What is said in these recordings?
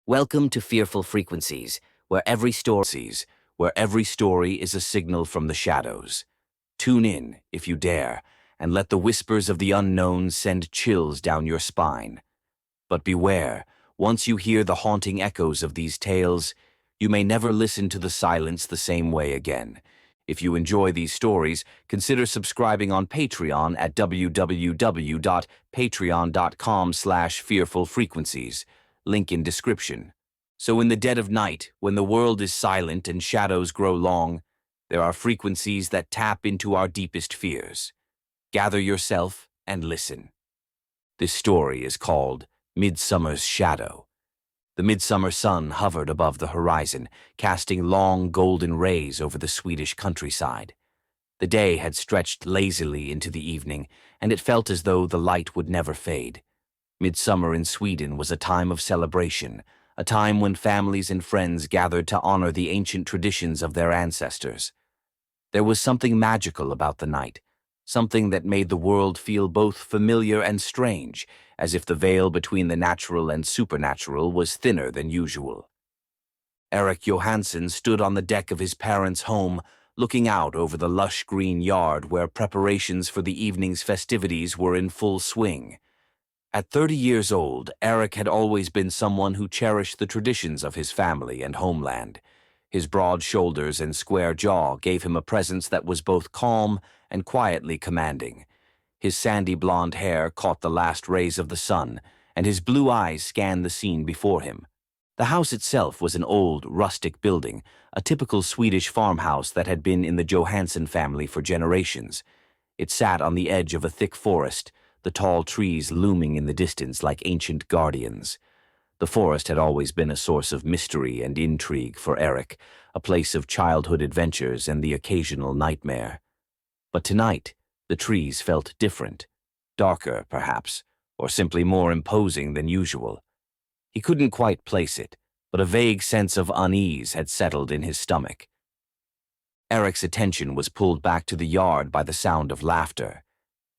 Welcome to Fearful Frequencies, where every story is a signal from the shadows. Tune in, if you dare, and let the whispers of the unknown send chills down your spine. But beware, once you hear the haunting echoes of these tales, you may never listen to the silence the same way again. If you enjoy these stories, consider subscribing on Patreon at www.patreon.com/fearfulfrequencies. Link in description. So in the dead of night, when the world is silent and shadows grow long, there are frequencies that tap into our deepest fears. Gather yourself and listen. This story is called Midsummer's Shadow. The midsummer sun hovered above the horizon, casting long golden rays over the Swedish countryside. The day had stretched lazily into the evening, and it felt as though the light would never fade. Midsummer in Sweden was a time of celebration, a time when families and friends gathered to honor the ancient traditions of their ancestors. There was something magical about the night, something that made the world feel both familiar and strange, as if the veil between the natural and supernatural was thinner than usual. Eric Johansson stood on the deck of his parents' home, looking out over the lush green yard where preparations for the evening's festivities were in full swing. At 30 years old, Eric had always been someone who cherished the traditions of his family and homeland. His broad shoulders and square jaw gave him a presence that was both calm and quietly commanding. His sandy blonde hair caught the last rays of the sun, and his blue eyes scanned the scene before him. The house itself was an old, rustic building, a typical Swedish farmhouse that had been in the Johansson family for generations. It sat on the edge of a thick forest, the tall trees looming in the distance like ancient guardians. The forest had always been a source of mystery and intrigue for Eric, a place of childhood adventures and the occasional nightmare. But tonight, the trees felt different, darker, perhaps, or simply more imposing than usual. He couldn't quite place it, but a vague sense of unease had settled in his stomach. Eric's attention was pulled back to the yard by the sound of laughter.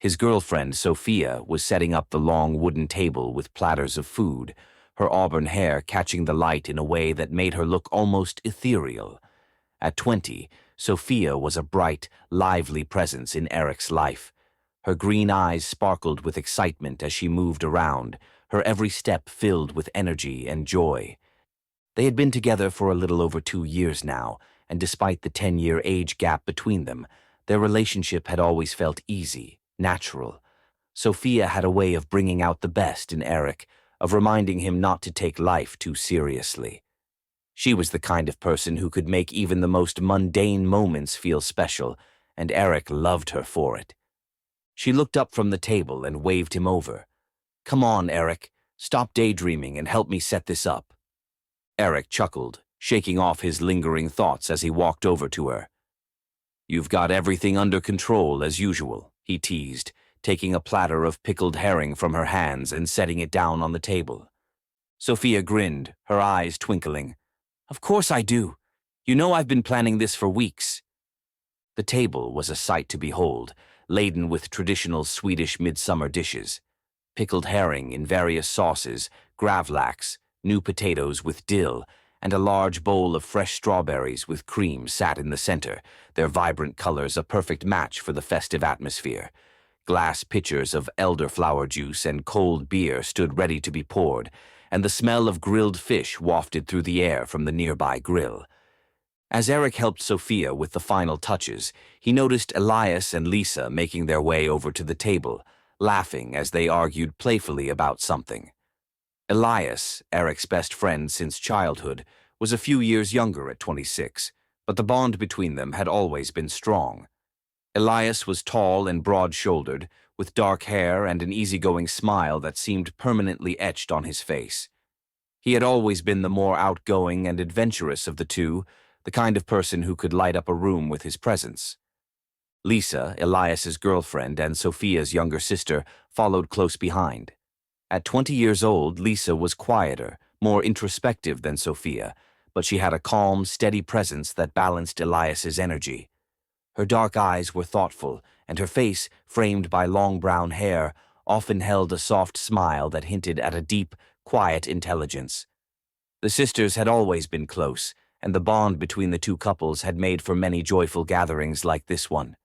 His girlfriend, Sophia, was setting up the long wooden table with platters of food, her auburn hair catching the light in a way that made her look almost ethereal. At 20, Sophia was a bright, lively presence in Eric's life. Her green eyes sparkled with excitement as she moved around, her every step filled with energy and joy. They had been together for a little over 2 years now, and despite the 10-year age gap between them, their relationship had always felt easy, natural. Sophia had a way of bringing out the best in Eric, of reminding him not to take life too seriously. She was the kind of person who could make even the most mundane moments feel special, and Eric loved her for it. She looked up from the table and waved him over. "Come on, Eric. Stop daydreaming and help me set this up." Eric chuckled, shaking off his lingering thoughts as he walked over to her. "You've got everything under control as usual," he teased, taking a platter of pickled herring from her hands and setting it down on the table. Sophia grinned, her eyes twinkling. "Of course I do. You know I've been planning this for weeks." The table was a sight to behold, laden with traditional Swedish midsummer dishes. Pickled herring in various sauces, gravlax, new potatoes with dill, and a large bowl of fresh strawberries with cream sat in the center, their vibrant colors a perfect match for the festive atmosphere. Glass pitchers of elderflower juice and cold beer stood ready to be poured, and the smell of grilled fish wafted through the air from the nearby grill. As Eric helped Sophia with the final touches, he noticed Elias and Lisa making their way over to the table, laughing as they argued playfully about something. Elias, Eric's best friend since childhood, was a few years younger at 26, but the bond between them had always been strong. Elias was tall and broad-shouldered, with dark hair and an easygoing smile that seemed permanently etched on his face. He had always been the more outgoing and adventurous of the two, the kind of person who could light up a room with his presence. Lisa, Elias's girlfriend and Sophia's younger sister, followed close behind. At 20 years old, Lisa was quieter, more introspective than Sophia, but she had a calm, steady presence that balanced Elias's energy. Her dark eyes were thoughtful, and her face, framed by long brown hair, often held a soft smile that hinted at a deep, quiet intelligence. The sisters had always been close, and the bond between the two couples had made for many joyful gatherings like this one.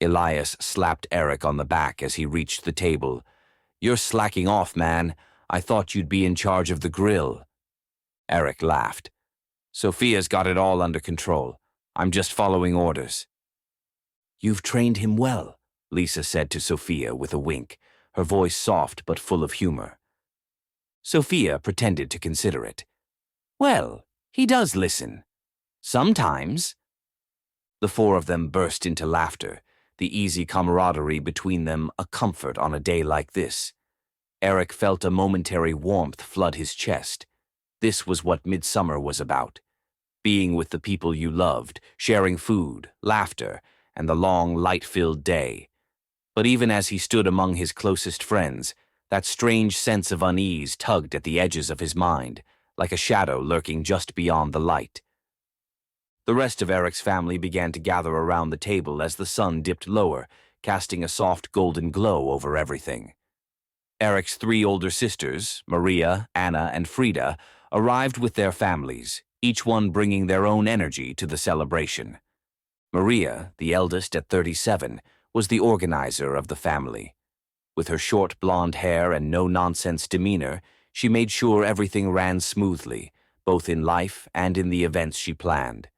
Elias slapped Eric on the back as he reached the table. "You're slacking off, man. I thought you'd be in charge of the grill." Eric laughed. "Sophia's got it all under control. I'm just following orders." "You've trained him well," Lisa said to Sophia with a wink, her voice soft but full of humor. Sophia pretended to consider it. "Well, he does listen. Sometimes." The four of them burst into laughter, the easy camaraderie between them a comfort on a day like this. Eric felt a momentary warmth flood his chest. This was what midsummer was about. Being with the people you loved, sharing food, laughter, and the long, light-filled day. But even as he stood among his closest friends, that strange sense of unease tugged at the edges of his mind, like a shadow lurking just beyond the light. The rest of Eric's family began to gather around the table as the sun dipped lower, casting a soft golden glow over everything. Eric's three older sisters, Maria, Anna, and Frida, arrived with their families, each one bringing their own energy to the celebration. Maria, the eldest at 37, was the organizer of the family. With her short blonde hair and no-nonsense demeanor, she made sure everything ran smoothly, both in life and in the events she planned.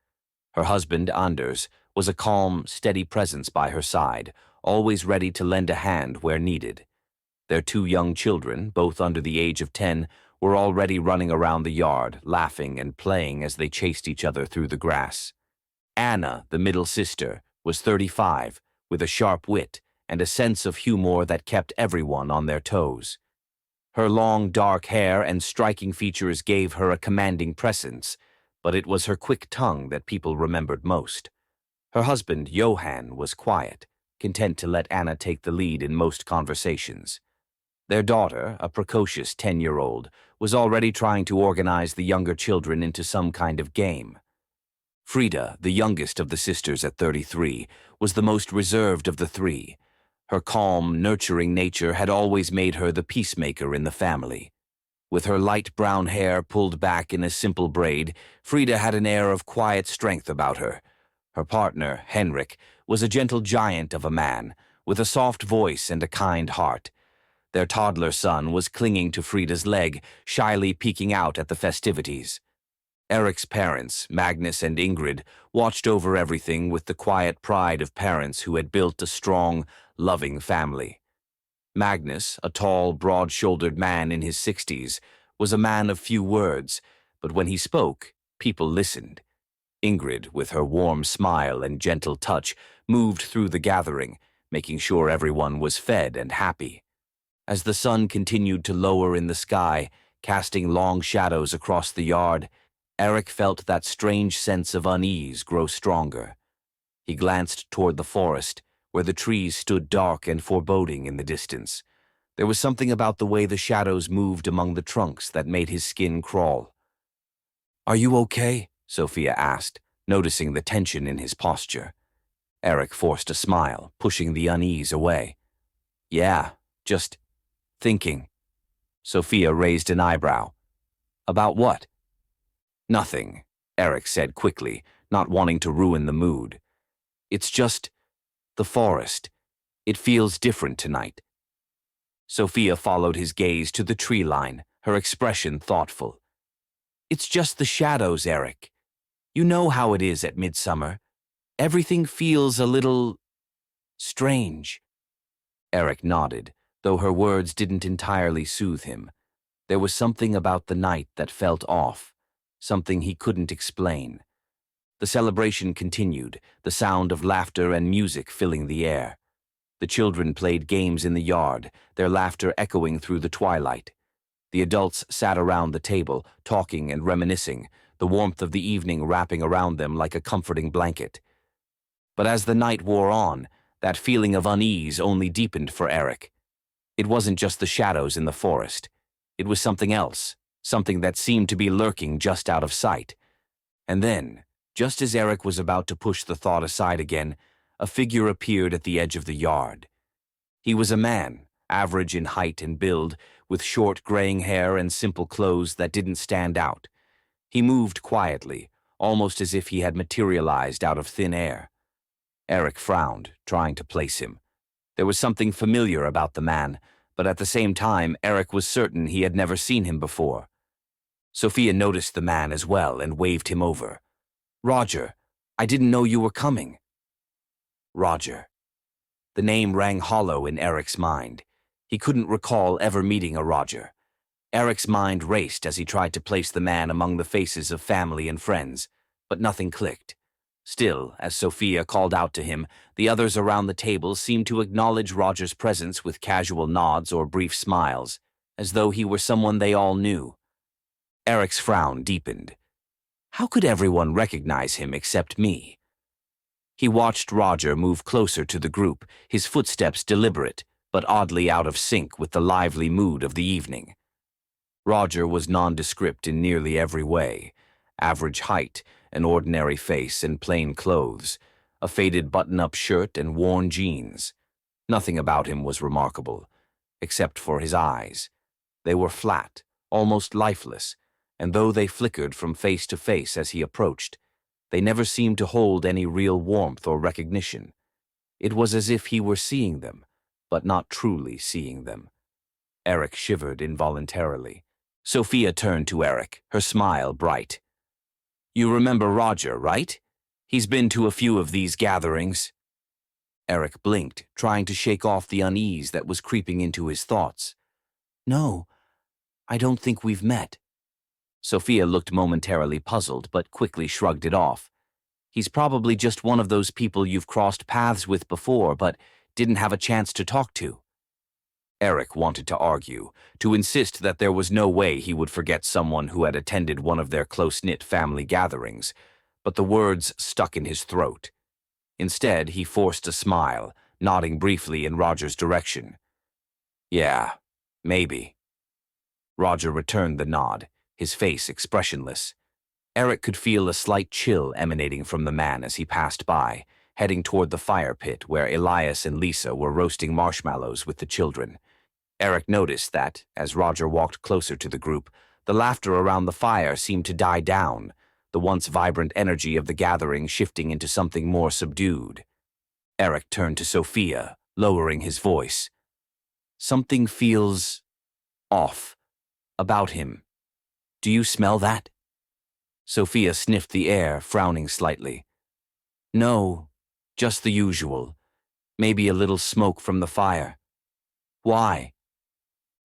Her husband, Anders, was a calm, steady presence by her side, always ready to lend a hand where needed. Their two young children, both under the age of 10, were already running around the yard, laughing and playing as they chased each other through the grass. Anna, the middle sister, was 35, with a sharp wit and a sense of humor that kept everyone on their toes. Her long, dark hair and striking features gave her a commanding presence, but it was her quick tongue that people remembered most. Her husband, Johan, was quiet, content to let Anna take the lead in most conversations. Their daughter, a precocious 10-year-old, was already trying to organize the younger children into some kind of game. Frida, the youngest of the sisters at 33, was the most reserved of the three. Her calm, nurturing nature had always made her the peacemaker in the family. With her light brown hair pulled back in a simple braid, Frida had an air of quiet strength about her. Her partner, Henrik, was a gentle giant of a man, with a soft voice and a kind heart. Their toddler son was clinging to Frida's leg, shyly peeking out at the festivities. Eric's parents, Magnus and Ingrid, watched over everything with the quiet pride of parents who had built a strong, loving family. Magnus, a tall, broad-shouldered man in his 60s, was a man of few words, but when he spoke, people listened. Ingrid, with her warm smile and gentle touch, moved through the gathering, making sure everyone was fed and happy. As the sun continued to lower in the sky, casting long shadows across the yard, Eric felt that strange sense of unease grow stronger. He glanced toward the forest, where the trees stood dark and foreboding in the distance. There was something about the way the shadows moved among the trunks that made his skin crawl. "Are you okay?" Sophia asked, noticing the tension in his posture. Eric forced a smile, pushing the unease away. "Yeah, just thinking." Sophia raised an eyebrow. "About what?" "Nothing," Eric said quickly, not wanting to ruin the mood. "It's just the forest. It feels different tonight." Sophia followed his gaze to the tree line, her expression thoughtful. "It's just the shadows, Eric. You know how it is at midsummer. Everything feels a little strange." Eric nodded, though her words didn't entirely soothe him. There was something about the night that felt off, something he couldn't explain. The celebration continued, the sound of laughter and music filling the air. The children played games in the yard, their laughter echoing through the twilight. The adults sat around the table, talking and reminiscing, the warmth of the evening wrapping around them like a comforting blanket. But as the night wore on, that feeling of unease only deepened for Eric. It wasn't just the shadows in the forest. It was something else, something that seemed to be lurking just out of sight. And then, just as Eric was about to push the thought aside again, a figure appeared at the edge of the yard. He was a man, average in height and build, with short graying hair and simple clothes that didn't stand out. He moved quietly, almost as if he had materialized out of thin air. Eric frowned, trying to place him. There was something familiar about the man, but at the same time, Eric was certain he had never seen him before. Sophia noticed the man as well and waved him over. "Roger, I didn't know you were coming." Roger. The name rang hollow in Eric's mind. He couldn't recall ever meeting a Roger. Eric's mind raced as he tried to place the man among the faces of family and friends, but nothing clicked. Still, as Sophia called out to him, the others around the table seemed to acknowledge Roger's presence with casual nods or brief smiles, as though he were someone they all knew. Eric's frown deepened. How could everyone recognize him except me? He watched Roger move closer to the group, his footsteps deliberate, but oddly out of sync with the lively mood of the evening. Roger was nondescript in nearly every way. Average height, an ordinary face and plain clothes, a faded button-up shirt and worn jeans. Nothing about him was remarkable, except for his eyes. They were flat, almost lifeless, and though they flickered from face to face as he approached, they never seemed to hold any real warmth or recognition. It was as if he were seeing them, but not truly seeing them. Eric shivered involuntarily. Sophia turned to Eric, her smile bright. "You remember Roger, right? He's been to a few of these gatherings." Eric blinked, trying to shake off the unease that was creeping into his thoughts. "No, I don't think we've met." Sophia looked momentarily puzzled, but quickly shrugged it off. "He's probably just one of those people you've crossed paths with before, but didn't have a chance to talk to." Eric wanted to argue, to insist that there was no way he would forget someone who had attended one of their close-knit family gatherings, but the words stuck in his throat. Instead, he forced a smile, nodding briefly in Roger's direction. "Yeah, maybe." Roger returned the nod, his face expressionless. Eric could feel a slight chill emanating from the man as he passed by, heading toward the fire pit where Elias and Lisa were roasting marshmallows with the children. Eric noticed that, as Roger walked closer to the group, the laughter around the fire seemed to die down, the once vibrant energy of the gathering shifting into something more subdued. Eric turned to Sophia, lowering his voice. "Something feels off about him. Do you smell that?" Sophia sniffed the air, frowning slightly. "No, just the usual. Maybe a little smoke from the fire." "Why?"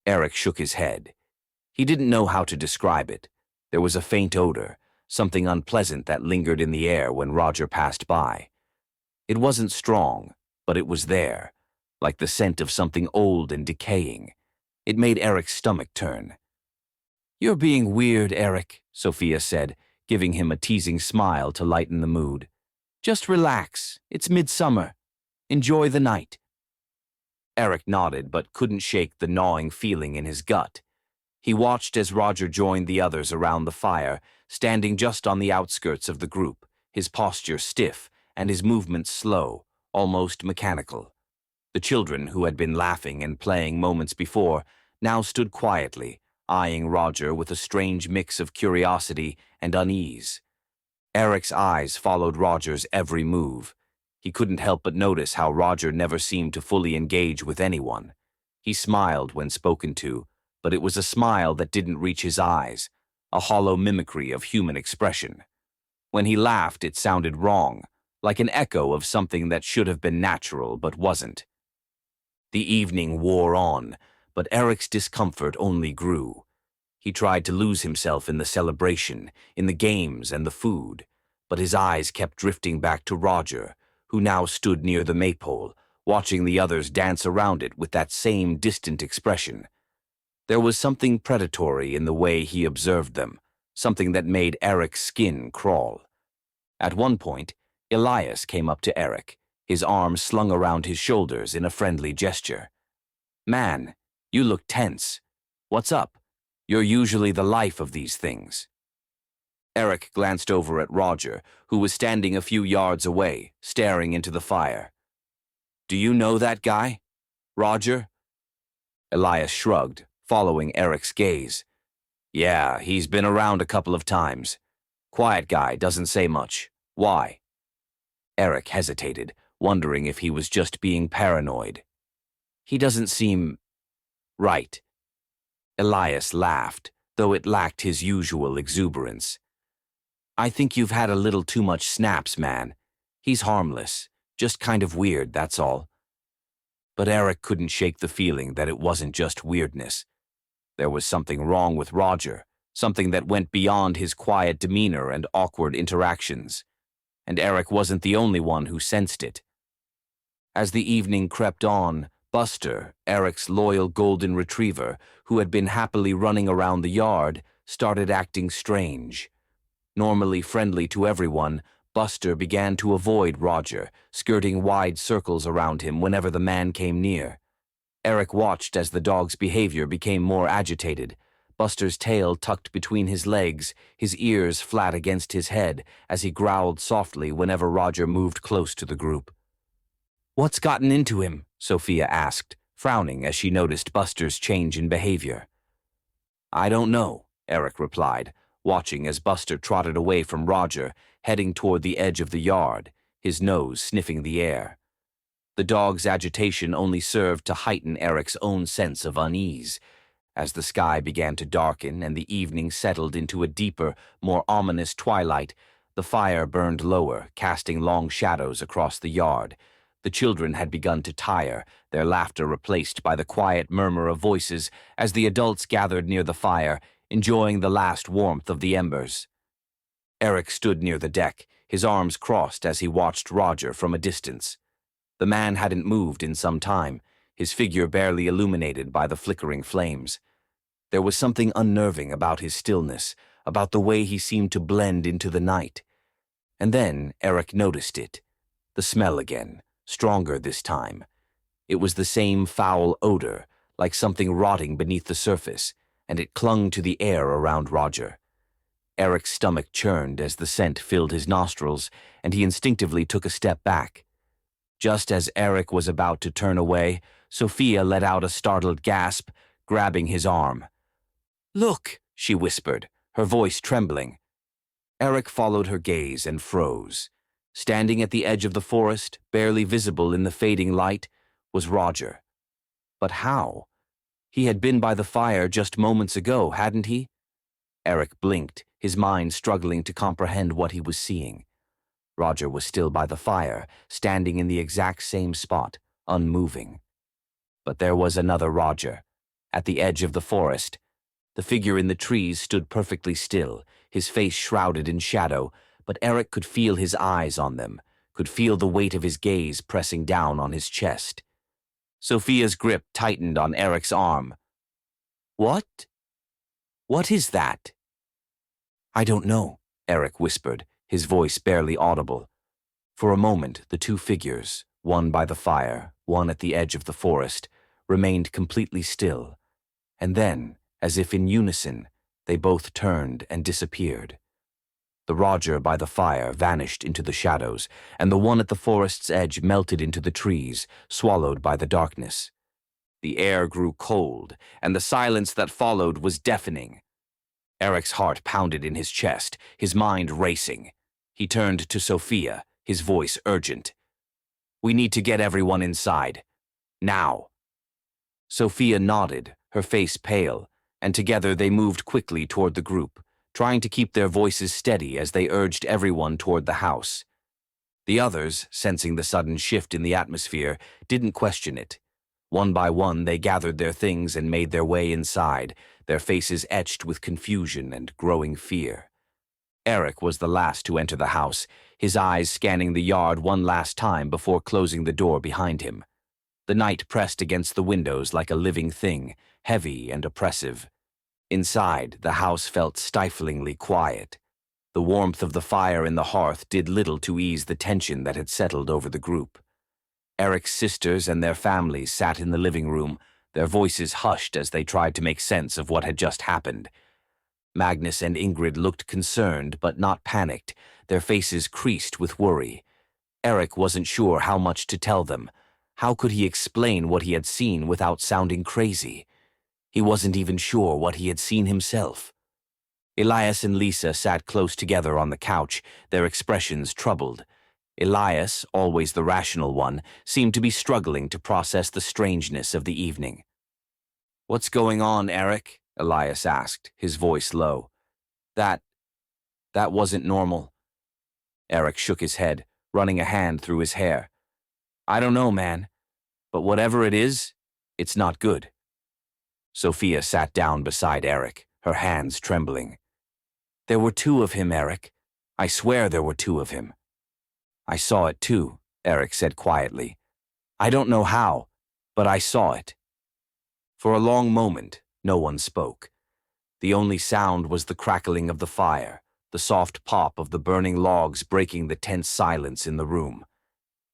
Eric shook his head. He didn't know how to describe it. There was a faint odor, something unpleasant that lingered in the air when Roger passed by. It wasn't strong, but it was there, like the scent of something old and decaying. It made Eric's stomach turn. "You're being weird, Eric," Sophia said, giving him a teasing smile to lighten the mood. "Just relax. It's midsummer. Enjoy the night." Eric nodded but couldn't shake the gnawing feeling in his gut. He watched as Roger joined the others around the fire, standing just on the outskirts of the group, his posture stiff and his movements slow, almost mechanical. The children, who had been laughing and playing moments before, now stood quietly, eyeing Roger with a strange mix of curiosity and unease. Eric's eyes followed Roger's every move. He couldn't help but notice how Roger never seemed to fully engage with anyone. He smiled when spoken to, but it was a smile that didn't reach his eyes, a hollow mimicry of human expression. When he laughed, it sounded wrong, like an echo of something that should have been natural but wasn't. The evening wore on, but Eric's discomfort only grew. He tried to lose himself in the celebration, in the games and the food, but his eyes kept drifting back to Roger, who now stood near the maypole, watching the others dance around it with that same distant expression. There was something predatory in the way he observed them, something that made Eric's skin crawl. At one point, Elias came up to Eric, his arms slung around his shoulders in a friendly gesture. "Man, you look tense. What's up? You're usually the life of these things." Eric glanced over at Roger, who was standing a few yards away, staring into the fire. "Do you know that guy? Roger?" Elias shrugged, following Eric's gaze. Yeah, he's been around a couple of times. Quiet guy, doesn't say much. Why? Eric hesitated, wondering if he was just being paranoid. He doesn't seem right. Elias laughed, though it lacked his usual exuberance. I think you've had a little too much snaps, man. He's harmless, just kind of weird, that's all. But Eric couldn't shake the feeling that it wasn't just weirdness. There was something wrong with Roger, something that went beyond his quiet demeanor and awkward interactions. And Eric wasn't the only one who sensed it. As the evening crept on, Buster, Eric's loyal golden retriever, who had been happily running around the yard, started acting strange. Normally friendly to everyone, Buster began to avoid Roger, skirting wide circles around him whenever the man came near. Eric watched as the dog's behavior became more agitated, Buster's tail tucked between his legs, his ears flat against his head, as he growled softly whenever Roger moved close to the group. "What's gotten into him?" Sophia asked, frowning as she noticed Buster's change in behavior. "I don't know," Eric replied, watching as Buster trotted away from Roger, heading toward the edge of the yard, his nose sniffing the air. The dog's agitation only served to heighten Eric's own sense of unease. As the sky began to darken and the evening settled into a deeper, more ominous twilight, the fire burned lower, casting long shadows across the yard. The children had begun to tire, their laughter replaced by the quiet murmur of voices as the adults gathered near the fire, enjoying the last warmth of the embers. Eric stood near the deck, his arms crossed as he watched Roger from a distance. The man hadn't moved in some time, his figure barely illuminated by the flickering flames. There was something unnerving about his stillness, about the way he seemed to blend into the night. And then Eric noticed it. The smell again, stronger this time. It was the same foul odor, like something rotting beneath the surface, and it clung to the air around Roger. Eric's stomach churned as the scent filled his nostrils, and he instinctively took a step back. Just as Eric was about to turn away, Sophia let out a startled gasp, grabbing his arm. "Look," she whispered, her voice trembling. Eric followed her gaze and froze. Standing at the edge of the forest, barely visible in the fading light, was Roger. But how? He had been by the fire just moments ago, hadn't he? Eric blinked, his mind struggling to comprehend what he was seeing. Roger was still by the fire, standing in the exact same spot, unmoving. But there was another Roger. At the edge of the forest, the figure in the trees stood perfectly still, his face shrouded in shadow, but Eric could feel his eyes on them, could feel the weight of his gaze pressing down on his chest. Sophia's grip tightened on Eric's arm. "What? What is that?" "I don't know," Eric whispered, his voice barely audible. For a moment, the two figures, one by the fire, one at the edge of the forest, remained completely still, and then, as if in unison, they both turned and disappeared. The Roger by the fire vanished into the shadows, and the one at the forest's edge melted into the trees, swallowed by the darkness. The air grew cold, and the silence that followed was deafening. Eric's heart pounded in his chest, his mind racing. He turned to Sophia, his voice urgent. "We need to get everyone inside. Now." Sophia nodded, her face pale, and together they moved quickly toward the group, trying to keep their voices steady as they urged everyone toward the house. The others, sensing the sudden shift in the atmosphere, didn't question it. One by one they gathered their things and made their way inside, their faces etched with confusion and growing fear. Eric was the last to enter the house, his eyes scanning the yard one last time before closing the door behind him. The night pressed against the windows like a living thing, heavy and oppressive. Inside, the house felt stiflingly quiet. The warmth of the fire in the hearth did little to ease the tension that had settled over the group. Eric's sisters and their families sat in the living room, their voices hushed as they tried to make sense of what had just happened. Magnus and Ingrid looked concerned but not panicked, their faces creased with worry. Eric wasn't sure how much to tell them. How could he explain what he had seen without sounding crazy? He wasn't even sure what he had seen himself. Elias and Lisa sat close together on the couch, their expressions troubled. Elias, always the rational one, seemed to be struggling to process the strangeness of the evening. "What's going on, Eric?" Elias asked, his voice low. That wasn't normal." Eric shook his head, running a hand through his hair. "I don't know, man, but whatever it is, it's not good." Sophia sat down beside Eric, her hands trembling. "There were two of him, Eric. I swear there were two of him." "I saw it too," Eric said quietly. "I don't know how, but I saw it." For a long moment, no one spoke. The only sound was the crackling of the fire, the soft pop of the burning logs breaking the tense silence in the room.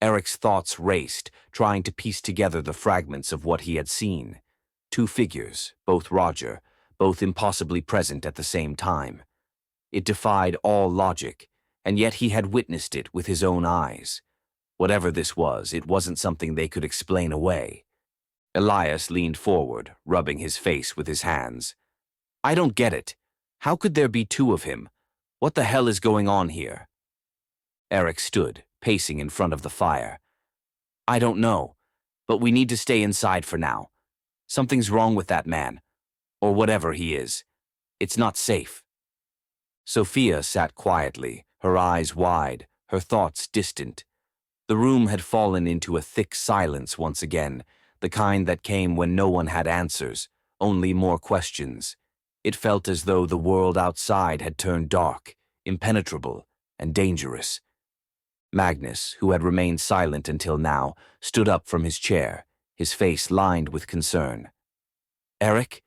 Eric's thoughts raced, trying to piece together the fragments of what he had seen. Two figures, both Roger, both impossibly present at the same time. It defied all logic, and yet he had witnessed it with his own eyes. Whatever this was, it wasn't something they could explain away. Elias leaned forward, rubbing his face with his hands. "I don't get it. How could there be two of him? What the hell is going on here?" Eric stood, pacing in front of the fire. "I don't know, but we need to stay inside for now. Something's wrong with that man, or whatever he is. It's not safe." Sophia sat quietly, her eyes wide, her thoughts distant. The room had fallen into a thick silence once again, the kind that came when no one had answers, only more questions. It felt as though the world outside had turned dark, impenetrable, and dangerous. Magnus, who had remained silent until now, stood up from his chair, his face lined with concern. "Eric,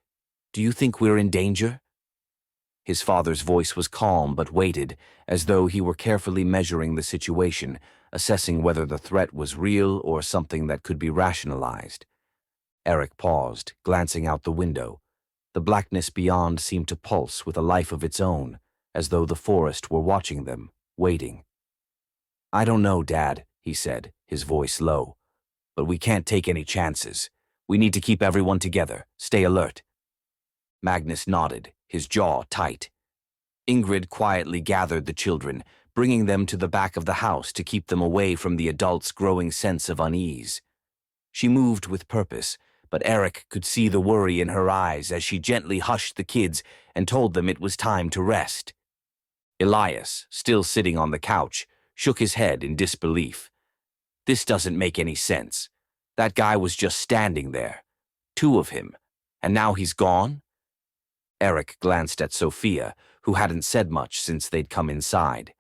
do you think we're in danger?" His father's voice was calm but weighted, as though he were carefully measuring the situation, assessing whether the threat was real or something that could be rationalized. Eric paused, glancing out the window. The blackness beyond seemed to pulse with a life of its own, as though the forest were watching them, waiting. "I don't know, Dad," he said, his voice low. "But we can't take any chances. We need to keep everyone together, stay alert." Magnus nodded, his jaw tight. Ingrid quietly gathered the children, bringing them to the back of the house to keep them away from the adults' growing sense of unease. She moved with purpose, but Eric could see the worry in her eyes as she gently hushed the kids and told them it was time to rest. Elias, still sitting on the couch, shook his head in disbelief. "This doesn't make any sense. That guy was just standing there. Two of him. And now he's gone?" Eric glanced at Sophia, who hadn't said much since they'd come inside.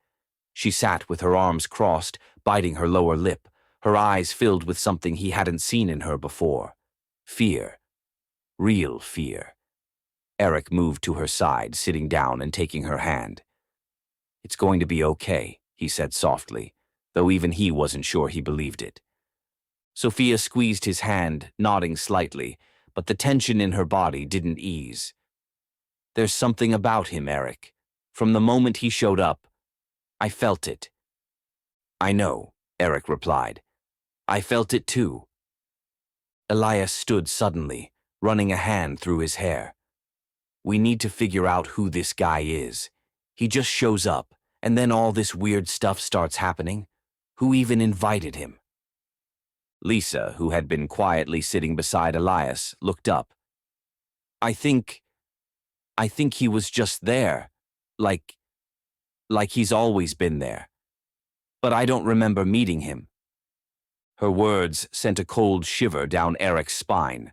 She sat with her arms crossed, biting her lower lip, her eyes filled with something he hadn't seen in her before. Fear. Real fear. Eric moved to her side, sitting down and taking her hand. "It's going to be okay," he said softly, though even he wasn't sure he believed it. Sophia squeezed his hand, nodding slightly, but the tension in her body didn't ease. "There's something about him, Eric. From the moment he showed up, I felt it." "I know," Eric replied. "I felt it too." Elias stood suddenly, running a hand through his hair. "We need to figure out who this guy is. He just shows up, and then all this weird stuff starts happening. Who even invited him?" Lisa, who had been quietly sitting beside Elias, looked up. I think he was just there, like he's always been there. But I don't remember meeting him." Her words sent a cold shiver down Eric's spine.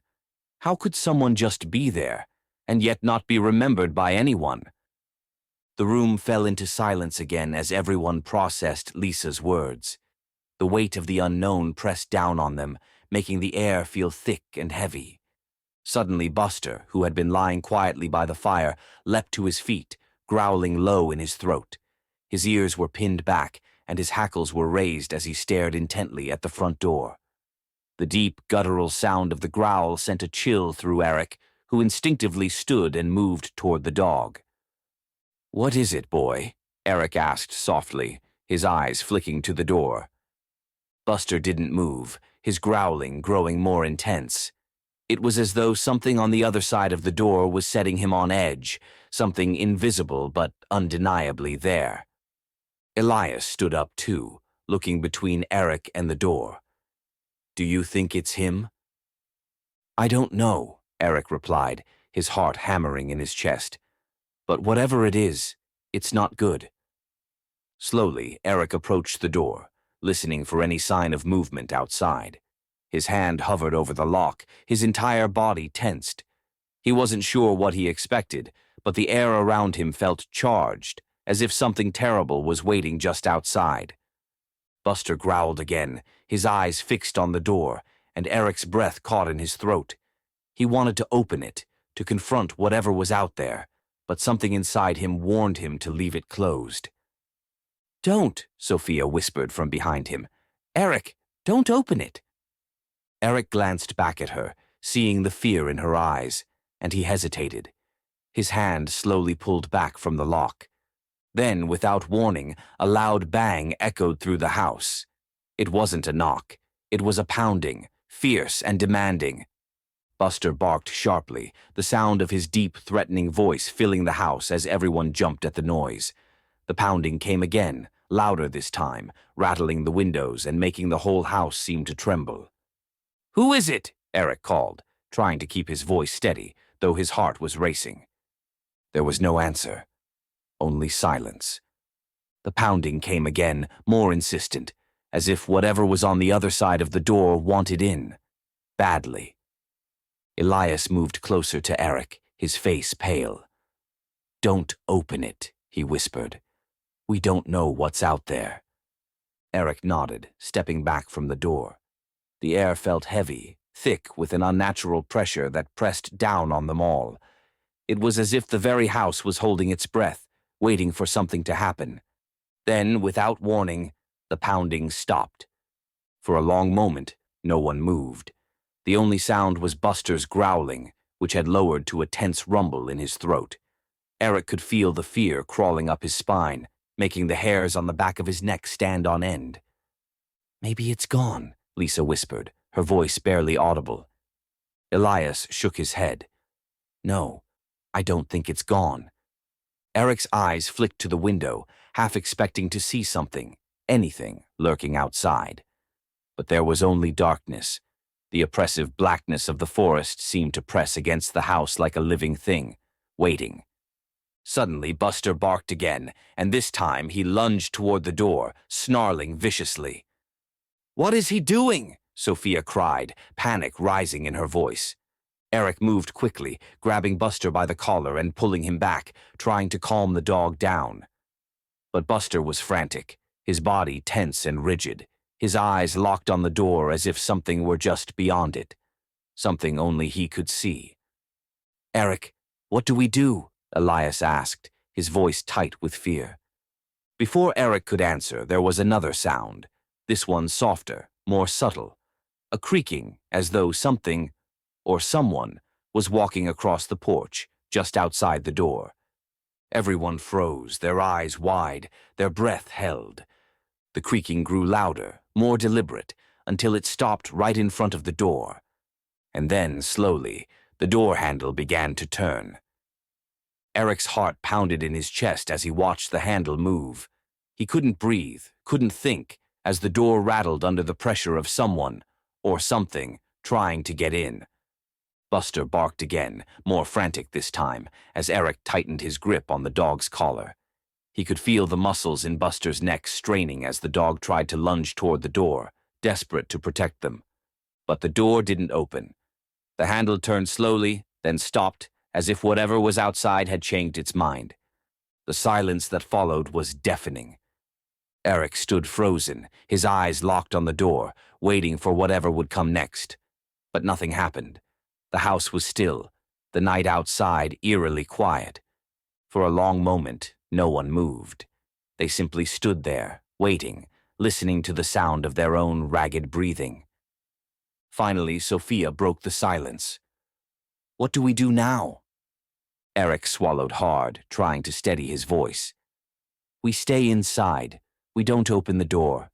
How could someone just be there, and yet not be remembered by anyone? The room fell into silence again as everyone processed Lisa's words. The weight of the unknown pressed down on them, making the air feel thick and heavy. Suddenly Buster, who had been lying quietly by the fire, leapt to his feet, growling low in his throat. His ears were pinned back, and his hackles were raised as he stared intently at the front door. The deep, guttural sound of the growl sent a chill through Eric, who instinctively stood and moved toward the dog. "What is it, boy?" Eric asked softly, his eyes flicking to the door. Buster didn't move, his growling growing more intense. It was as though something on the other side of the door was setting him on edge, something invisible but undeniably there. Elias stood up too, looking between Eric and the door. "Do you think it's him?" "I don't know," Eric replied, his heart hammering in his chest. "But whatever it is, it's not good." Slowly, Eric approached the door, listening for any sign of movement outside. His hand hovered over the lock, his entire body tensed. He wasn't sure what he expected, but the air around him felt charged, as if something terrible was waiting just outside. Buster growled again, his eyes fixed on the door, and Eric's breath caught in his throat. He wanted to open it, to confront whatever was out there, but something inside him warned him to leave it closed. "Don't," Sophia whispered from behind him. "Eric, don't open it." Eric glanced back at her, seeing the fear in her eyes, and he hesitated. His hand slowly pulled back from the lock. Then, without warning, a loud bang echoed through the house. It wasn't a knock. It was a pounding, fierce and demanding. Buster barked sharply, the sound of his deep, threatening voice filling the house as everyone jumped at the noise. The pounding came again, louder this time, rattling the windows and making the whole house seem to tremble. "Who is it?" Eric called, trying to keep his voice steady, though his heart was racing. There was no answer. Only silence. The pounding came again, more insistent, as if whatever was on the other side of the door wanted in. Badly. Elias moved closer to Eric, his face pale. "Don't open it," he whispered. "We don't know what's out there." Eric nodded, stepping back from the door. The air felt heavy, thick with an unnatural pressure that pressed down on them all. It was as if the very house was holding its breath, waiting for something to happen. Then, without warning, the pounding stopped. For a long moment, no one moved. The only sound was Buster's growling, which had lowered to a tense rumble in his throat. Eric could feel the fear crawling up his spine, making the hairs on the back of his neck stand on end. "Maybe it's gone," Lisa whispered, her voice barely audible. Elias shook his head. "No, I don't think it's gone." Eric's eyes flicked to the window, half expecting to see something, anything, lurking outside. But there was only darkness. The oppressive blackness of the forest seemed to press against the house like a living thing, waiting. Suddenly, Buster barked again, and this time he lunged toward the door, snarling viciously. "What is he doing?" Sophia cried, panic rising in her voice. Eric moved quickly, grabbing Buster by the collar and pulling him back, trying to calm the dog down. But Buster was frantic, his body tense and rigid, his eyes locked on the door as if something were just beyond it, something only he could see. "Eric, what do we do?" Elias asked, his voice tight with fear. Before Eric could answer, there was another sound, this one softer, more subtle, a creaking as though something, or someone, was walking across the porch, just outside the door. Everyone froze, their eyes wide, their breath held. The creaking grew louder, more deliberate, until it stopped right in front of the door. And then, slowly, the door handle began to turn. Eric's heart pounded in his chest as he watched the handle move. He couldn't breathe, couldn't think, as the door rattled under the pressure of someone, or something, trying to get in. Buster barked again, more frantic this time, as Eric tightened his grip on the dog's collar. He could feel the muscles in Buster's neck straining as the dog tried to lunge toward the door, desperate to protect them. But the door didn't open. The handle turned slowly, then stopped, as if whatever was outside had changed its mind. The silence that followed was deafening. Eric stood frozen, his eyes locked on the door, waiting for whatever would come next. But nothing happened. The house was still, the night outside eerily quiet. For a long moment, no one moved. They simply stood there, waiting, listening to the sound of their own ragged breathing. Finally, Sophia broke the silence. "What do we do now?" Eric swallowed hard, trying to steady his voice. "We stay inside. We don't open the door.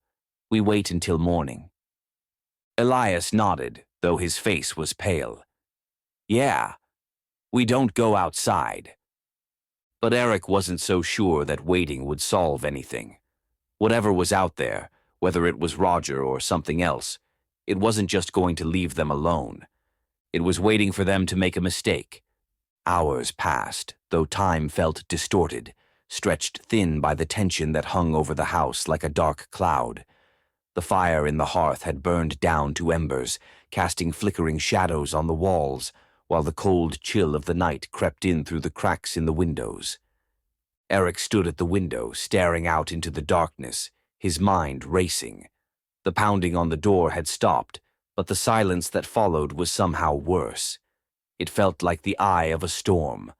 We wait until morning." Elias nodded, though his face was pale. Yeah, we don't go outside. But Eric wasn't so sure that waiting would solve anything. Whatever was out there, whether it was Roger or something else, it wasn't just going to leave them alone. It was waiting for them to make a mistake. Hours passed, though time felt distorted, stretched thin by the tension that hung over the house like a dark cloud. The fire in the hearth had burned down to embers, casting flickering shadows on the walls, while the cold chill of the night crept in through the cracks in the windows. Eric stood at the window, staring out into the darkness, his mind racing. The pounding on the door had stopped, but the silence that followed was somehow worse. It felt like the eye of a storm,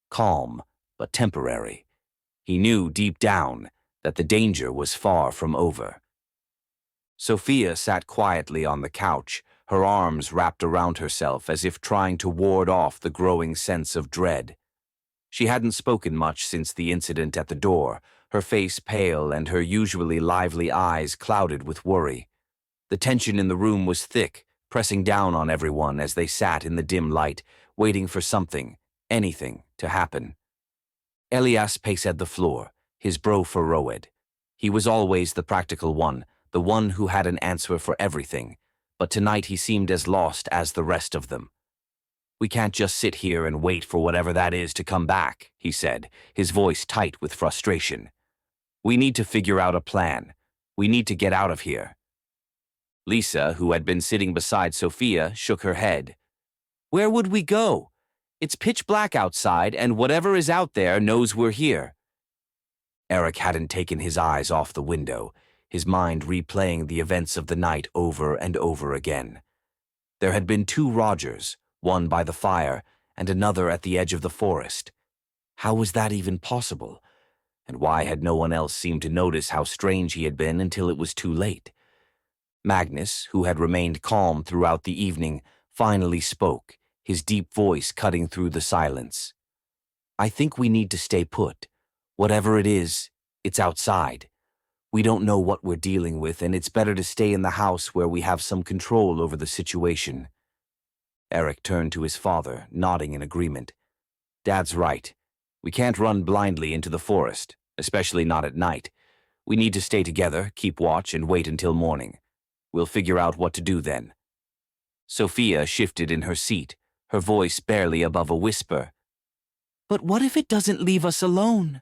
calm but temporary. He knew deep down that the danger was far from over. Sophia sat quietly on the couch, her arms wrapped around herself as if trying to ward off the growing sense of dread. She hadn't spoken much since the incident at the door, her face pale and her usually lively eyes clouded with worry. The tension in the room was thick, pressing down on everyone as they sat in the dim light, waiting for something, anything, to happen. Elias paced the floor, his brow furrowed. He was always the practical one, the one who had an answer for everything, but tonight he seemed as lost as the rest of them. "We can't just sit here and wait for whatever that is to come back," he said, his voice tight with frustration. "We need to figure out a plan. We need to get out of here." Lisa, who had been sitting beside Sophia, shook her head. "Where would we go? It's pitch black outside, and whatever is out there knows we're here." Eric hadn't taken his eyes off the window, his mind replaying the events of the night over and over again. There had been two Rogers, one by the fire and another at the edge of the forest. How was that even possible? And why had no one else seemed to notice how strange he had been until it was too late? Magnus, who had remained calm throughout the evening, finally spoke, his deep voice cutting through the silence. "I think we need to stay put. Whatever it is, it's outside. We don't know what we're dealing with, and it's better to stay in the house where we have some control over the situation." Eric turned to his father, nodding in agreement. "Dad's right. We can't run blindly into the forest, especially not at night. We need to stay together, keep watch, and wait until morning. We'll figure out what to do then." Sophia shifted in her seat, her voice barely above a whisper. "But what if it doesn't leave us alone?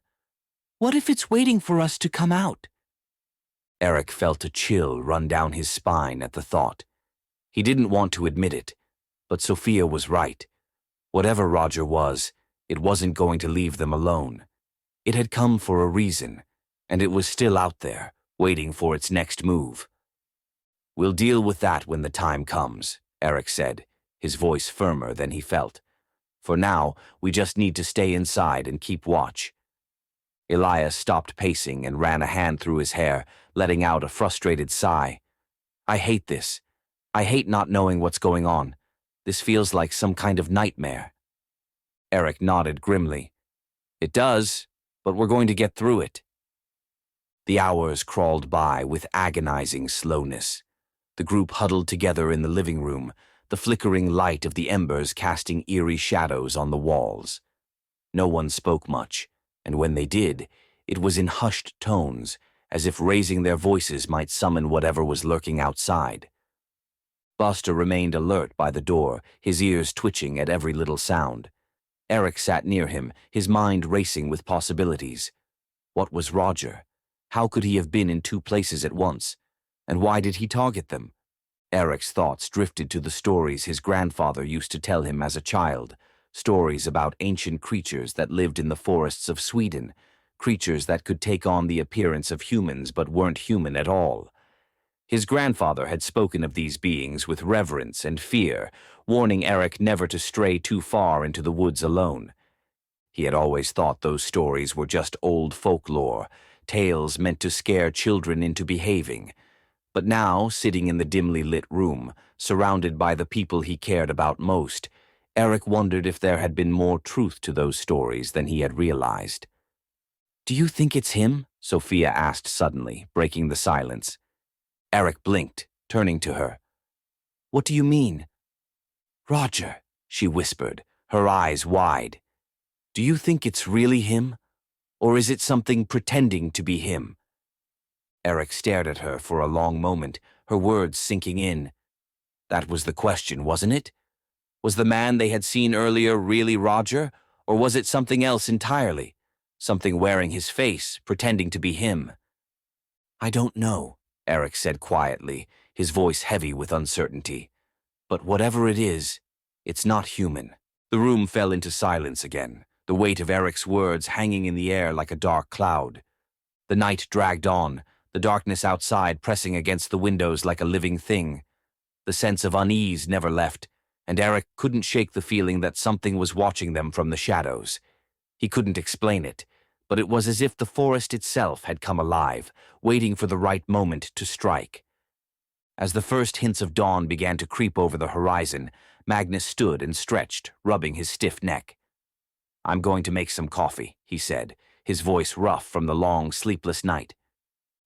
What if it's waiting for us to come out?" Eric felt a chill run down his spine at the thought. He didn't want to admit it, but Sophia was right. Whatever Roger was, it wasn't going to leave them alone. It had come for a reason, and it was still out there, waiting for its next move. "We'll deal with that when the time comes," Eric said, his voice firmer than he felt. "For now, we just need to stay inside and keep watch." Elias stopped pacing and ran a hand through his hair, letting out a frustrated sigh. "I hate this. I hate not knowing what's going on. This feels like some kind of nightmare." Eric nodded grimly. "It does, but we're going to get through it." The hours crawled by with agonizing slowness. The group huddled together in the living room, the flickering light of the embers casting eerie shadows on the walls. No one spoke much, and when they did, it was in hushed tones, as if raising their voices might summon whatever was lurking outside. Buster remained alert by the door, his ears twitching at every little sound. Eric sat near him, his mind racing with possibilities. What was Roger? How could he have been in two places at once? And why did he target them? Eric's thoughts drifted to the stories his grandfather used to tell him as a child, stories about ancient creatures that lived in the forests of Sweden, creatures that could take on the appearance of humans but weren't human at all. His grandfather had spoken of these beings with reverence and fear, warning Eric never to stray too far into the woods alone. He had always thought those stories were just old folklore, tales meant to scare children into behaving. But now, sitting in the dimly lit room, surrounded by the people he cared about most, Eric wondered if there had been more truth to those stories than he had realized. "Do you think it's him?" Sophia asked suddenly, breaking the silence. Eric blinked, turning to her. "What do you mean?" "Roger," she whispered, her eyes wide. Do you think it's really him? Or is it something pretending to be him? Eric stared at her for a long moment, her words sinking in. That was the question, wasn't it? Was the man they had seen earlier really Roger, or was it something else entirely? Something wearing his face, pretending to be him? I don't know, Eric said quietly, his voice heavy with uncertainty. But whatever it is, it's not human. The room fell into silence again, the weight of Eric's words hanging in the air like a dark cloud. The night dragged on, the darkness outside pressing against the windows like a living thing. The sense of unease never left, and Eric couldn't shake the feeling that something was watching them from the shadows. He couldn't explain it, but it was as if the forest itself had come alive, waiting for the right moment to strike. As the first hints of dawn began to creep over the horizon, Magnus stood and stretched, rubbing his stiff neck. I'm going to make some coffee, he said, his voice rough from the long, sleepless night.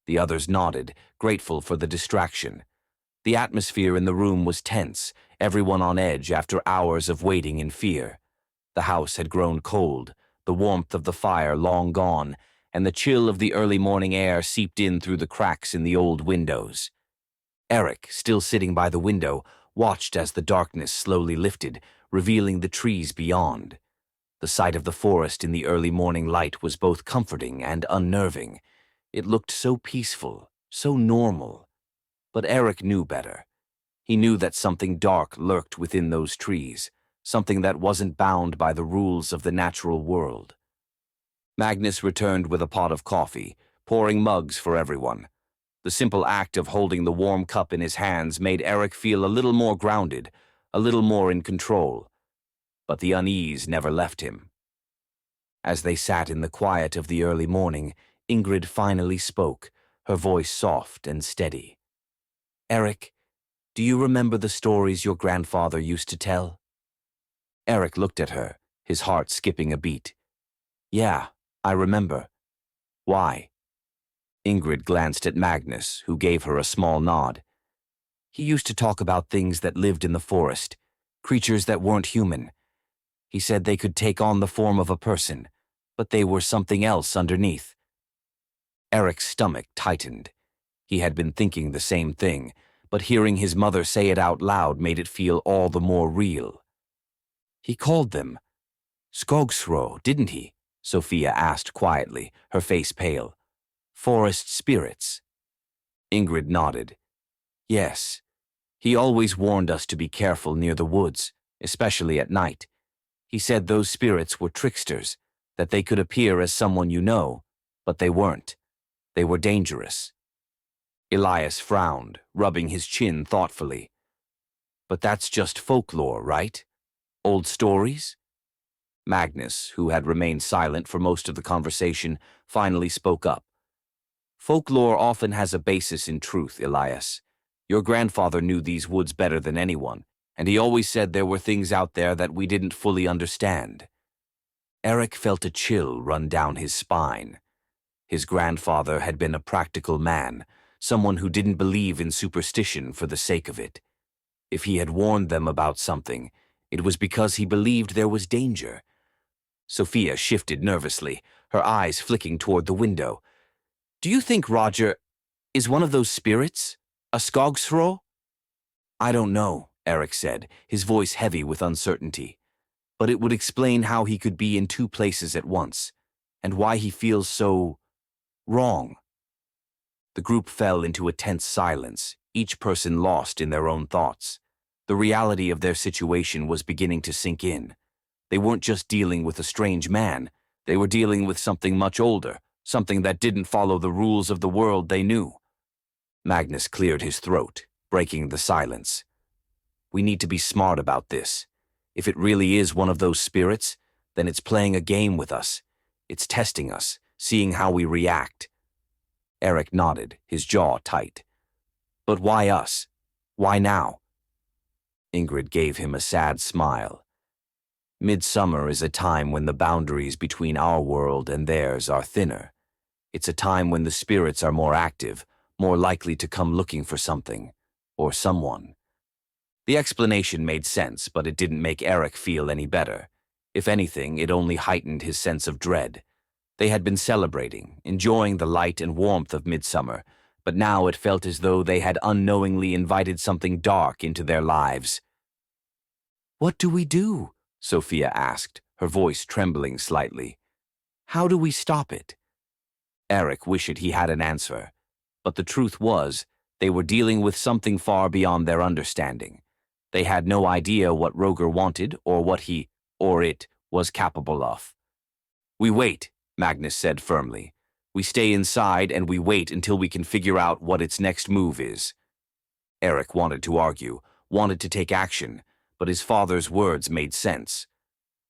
The others nodded, grateful for the distraction. The atmosphere in the room was tense, everyone on edge after hours of waiting in fear. The house had grown cold, the warmth of the fire long gone, and the chill of the early morning air seeped in through the cracks in the old windows. Eric, still sitting by the window, watched as the darkness slowly lifted, revealing the trees beyond. The sight of the forest in the early morning light was both comforting and unnerving. It looked so peaceful, so normal. But Eric knew better. He knew that something dark lurked within those trees, something that wasn't bound by the rules of the natural world. Magnus returned with a pot of coffee, pouring mugs for everyone. The simple act of holding the warm cup in his hands made Eric feel a little more grounded, a little more in control. But the unease never left him. As they sat in the quiet of the early morning, Ingrid finally spoke, her voice soft and steady. Eric, do you remember the stories your grandfather used to tell? Eric looked at her, his heart skipping a beat. Yeah, I remember. Why? Ingrid glanced at Magnus, who gave her a small nod. He used to talk about things that lived in the forest, creatures that weren't human. He said they could take on the form of a person, but they were something else underneath. Eric's stomach tightened. He had been thinking the same thing, but hearing his mother say it out loud made it feel all the more real. He called them Skogsrå, didn't he? Sophia asked quietly, her face pale. Forest spirits. Ingrid nodded. Yes. He always warned us to be careful near the woods, especially at night. He said those spirits were tricksters, that they could appear as someone you know, but they weren't. They were dangerous. Elias frowned, rubbing his chin thoughtfully. But that's just folklore, right? Old stories? Magnus, who had remained silent for most of the conversation, finally spoke up. Folklore often has a basis in truth, Elias. Your grandfather knew these woods better than anyone, and he always said there were things out there that we didn't fully understand. Eric felt a chill run down his spine. His grandfather had been a practical man, someone who didn't believe in superstition for the sake of it. If he had warned them about something, it was because he believed there was danger. Sophia shifted nervously, her eyes flicking toward the window. Do you think Roger is one of those spirits? A Skogsrå? I don't know, Eric said, his voice heavy with uncertainty. But it would explain how he could be in two places at once, and why he feels so wrong. The group fell into a tense silence, each person lost in their own thoughts. The reality of their situation was beginning to sink in. They weren't just dealing with a strange man, they were dealing with something much older, something that didn't follow the rules of the world they knew. Magnus cleared his throat, breaking the silence. We need to be smart about this. If it really is one of those spirits, then it's playing a game with us. It's testing us, seeing how we react. Eric nodded, his jaw tight. But why us? Why now? Ingrid gave him a sad smile. Midsummer is a time when the boundaries between our world and theirs are thinner. It's a time when the spirits are more active, more likely to come looking for something, or someone. The explanation made sense, but it didn't make Eric feel any better. If anything, it only heightened his sense of dread. They had been celebrating, enjoying the light and warmth of midsummer, but now it felt as though they had unknowingly invited something dark into their lives. "What do we do?" Sophia asked, her voice trembling slightly. "How do we stop it?" Eric wished he had an answer, but the truth was, they were dealing with something far beyond their understanding. They had no idea what Roger wanted or what he, or it, was capable of. "We wait," Magnus said firmly. "We stay inside and we wait until we can figure out what its next move is." Eric wanted to argue, wanted to take action, but his father's words made sense.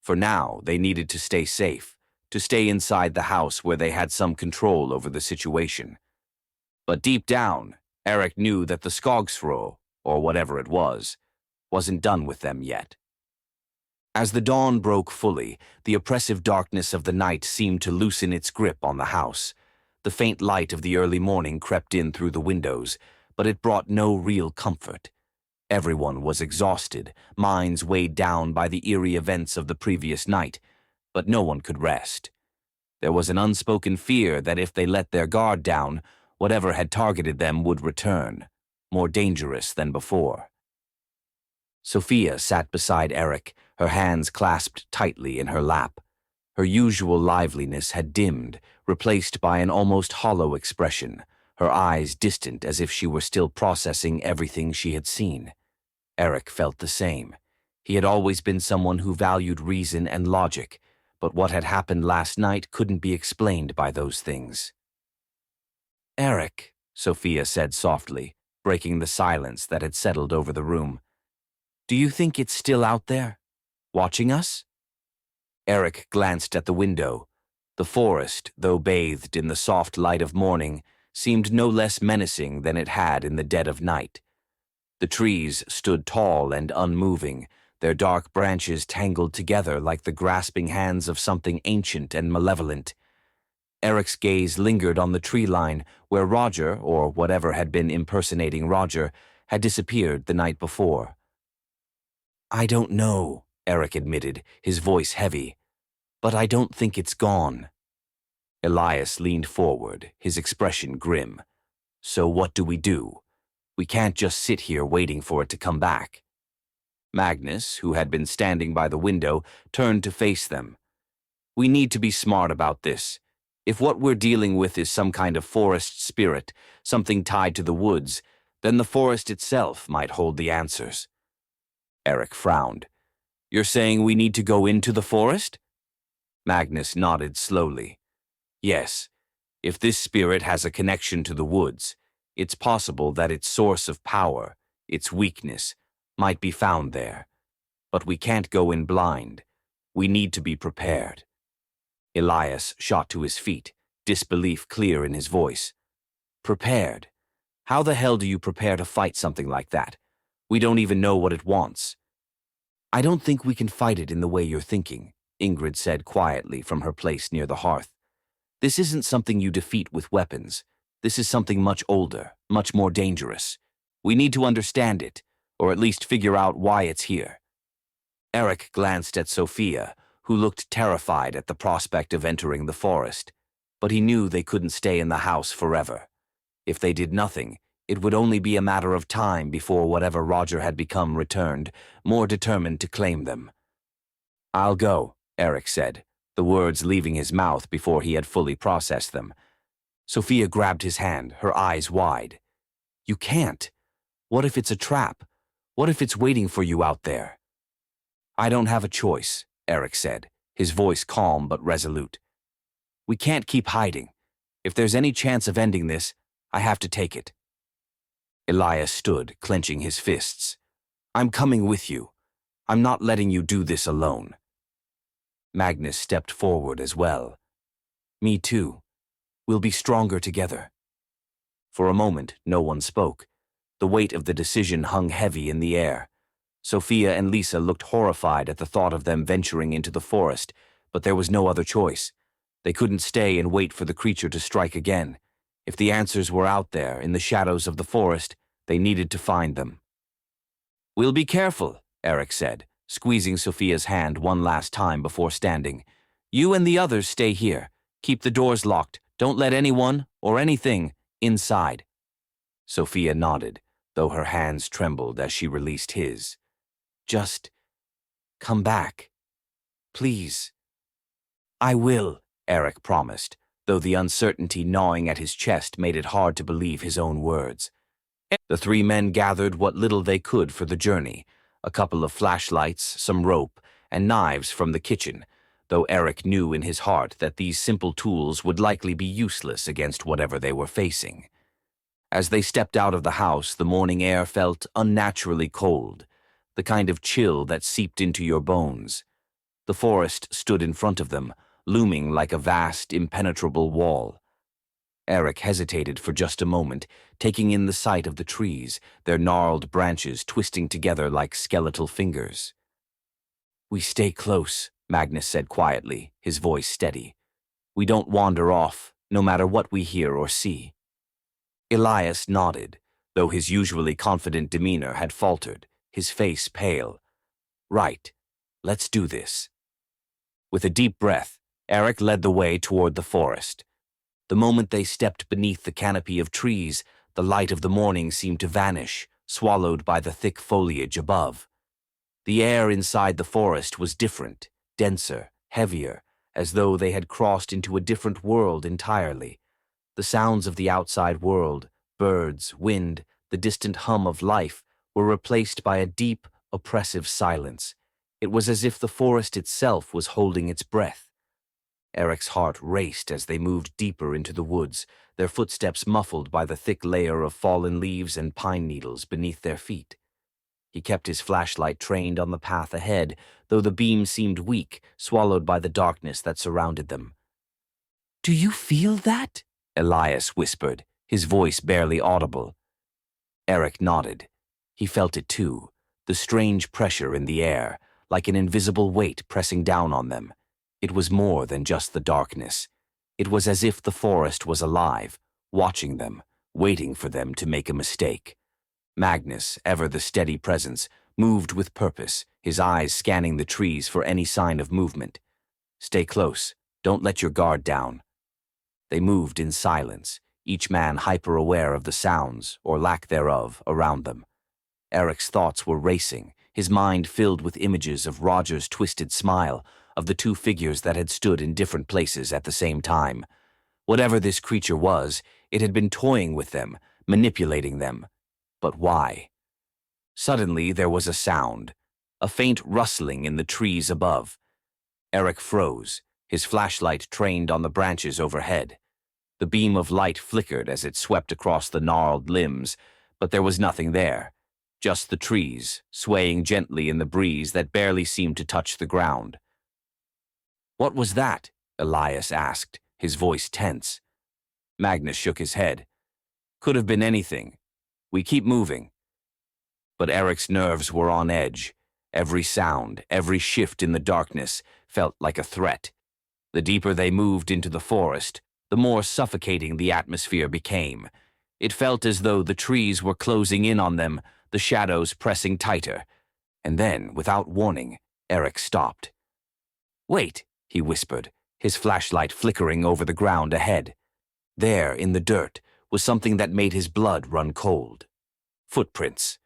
For now, they needed to stay safe, to stay inside the house where they had some control over the situation. But deep down, Eric knew that the Skogsfrö, or whatever it was, wasn't done with them yet. As the dawn broke fully, the oppressive darkness of the night seemed to loosen its grip on the house. The faint light of the early morning crept in through the windows, but it brought no real comfort. Everyone was exhausted, minds weighed down by the eerie events of the previous night, but no one could rest. There was an unspoken fear that if they let their guard down, whatever had targeted them would return, more dangerous than before. Sophia sat beside Eric, her hands clasped tightly in her lap. Her usual liveliness had dimmed, replaced by an almost hollow expression, her eyes distant as if she were still processing everything she had seen. Eric felt the same. He had always been someone who valued reason and logic, but what had happened last night couldn't be explained by those things. "Eric," Sophia said softly, breaking the silence that had settled over the room, "do you think it's still out there, watching us?" Eric glanced at the window. The forest, though bathed in the soft light of morning, seemed no less menacing than it had in the dead of night. The trees stood tall and unmoving, their dark branches tangled together like the grasping hands of something ancient and malevolent. Eric's gaze lingered on the tree line where Roger, or whatever had been impersonating Roger, had disappeared the night before. "I don't know," Eric admitted, his voice heavy, "but I don't think it's gone." Elias leaned forward, his expression grim. "So what do we do? We can't just sit here waiting for it to come back." Magnus, who had been standing by the window, turned to face them. "We need to be smart about this. If what we're dealing with is some kind of forest spirit, something tied to the woods, then the forest itself might hold the answers." Eric frowned. "You're saying we need to go into the forest?" Magnus nodded slowly. "Yes. If this spirit has a connection to the woods, it's possible that its source of power, its weakness, might be found there. But we can't go in blind. We need to be prepared." Elias shot to his feet, disbelief clear in his voice. "Prepared? How the hell do you prepare to fight something like that? We don't even know what it wants." "I don't think we can fight it in the way you're thinking," Ingrid said quietly from her place near the hearth. "This isn't something you defeat with weapons. This is something much older, much more dangerous. We need to understand it, or at least figure out why it's here." Eric glanced at Sophia, who looked terrified at the prospect of entering the forest, but he knew they couldn't stay in the house forever. If they did nothing, it would only be a matter of time before whatever Roger had become returned, more determined to claim them. "I'll go," Eric said, the words leaving his mouth before he had fully processed them. Sophia grabbed his hand, her eyes wide. "You can't. What if it's a trap? What if it's waiting for you out there?" "I don't have a choice," Eric said, his voice calm but resolute. "We can't keep hiding. If there's any chance of ending this, I have to take it." Elias stood, clenching his fists. "I'm coming with you. I'm not letting you do this alone." Magnus stepped forward as well. "Me too. We'll be stronger together." For a moment, no one spoke. The weight of the decision hung heavy in the air. Sophia and Lisa looked horrified at the thought of them venturing into the forest, but there was no other choice. They couldn't stay and wait for the creature to strike again. If the answers were out there, in the shadows of the forest, they needed to find them. We'll be careful, Eric said, squeezing Sophia's hand one last time before standing. You and the others stay here. Keep the doors locked. Don't let anyone or anything inside. Sophia nodded, though her hands trembled as she released his. Just come back. Please. I will, Eric promised, though the uncertainty gnawing at his chest made it hard to believe his own words. The three men gathered what little they could for the journey, a couple of flashlights, some rope, and knives from the kitchen, though Eric knew in his heart that these simple tools would likely be useless against whatever they were facing. As they stepped out of the house, the morning air felt unnaturally cold, the kind of chill that seeped into your bones. The forest stood in front of them, looming like a vast, impenetrable wall. Eric hesitated for just a moment, taking in the sight of the trees, their gnarled branches twisting together like skeletal fingers. We stay close, Magnus said quietly, his voice steady. We don't wander off, no matter what we hear or see. Elias nodded, though his usually confident demeanor had faltered, his face pale. Right, let's do this. With a deep breath, Eric led the way toward the forest. The moment they stepped beneath the canopy of trees, the light of the morning seemed to vanish, swallowed by the thick foliage above. The air inside the forest was different, denser, heavier, as though they had crossed into a different world entirely. The sounds of the outside world, birds, wind, the distant hum of life, were replaced by a deep, oppressive silence. It was as if the forest itself was holding its breath. Eric's heart raced as they moved deeper into the woods, their footsteps muffled by the thick layer of fallen leaves and pine needles beneath their feet. He kept his flashlight trained on the path ahead, though the beam seemed weak, swallowed by the darkness that surrounded them. "Do you feel that?" Elias whispered, his voice barely audible. Eric nodded. He felt it too, the strange pressure in the air, like an invisible weight pressing down on them. It was more than just the darkness. It was as if the forest was alive, watching them, waiting for them to make a mistake. Magnus, ever the steady presence, moved with purpose, his eyes scanning the trees for any sign of movement. Stay close. Don't let your guard down. They moved in silence, each man hyper-aware of the sounds, or lack thereof, around them. Eric's thoughts were racing, his mind filled with images of Roger's twisted smile, of the two figures that had stood in different places at the same time. Whatever this creature was, it had been toying with them, manipulating them. But why? Suddenly there was a sound, a faint rustling in the trees above. Eric froze, his flashlight trained on the branches overhead. The beam of light flickered as it swept across the gnarled limbs, but there was nothing there. Just the trees, swaying gently in the breeze that barely seemed to touch the ground. "What was that?" Elias asked, his voice tense. Magnus shook his head. "Could have been anything. We keep moving." But Eric's nerves were on edge. Every sound, every shift in the darkness felt like a threat. The deeper they moved into the forest, the more suffocating the atmosphere became. It felt as though the trees were closing in on them, the shadows pressing tighter. And then, without warning, Eric stopped. "Wait," he whispered, his flashlight flickering over the ground ahead. There, in the dirt, was something that made his blood run cold. Footprints.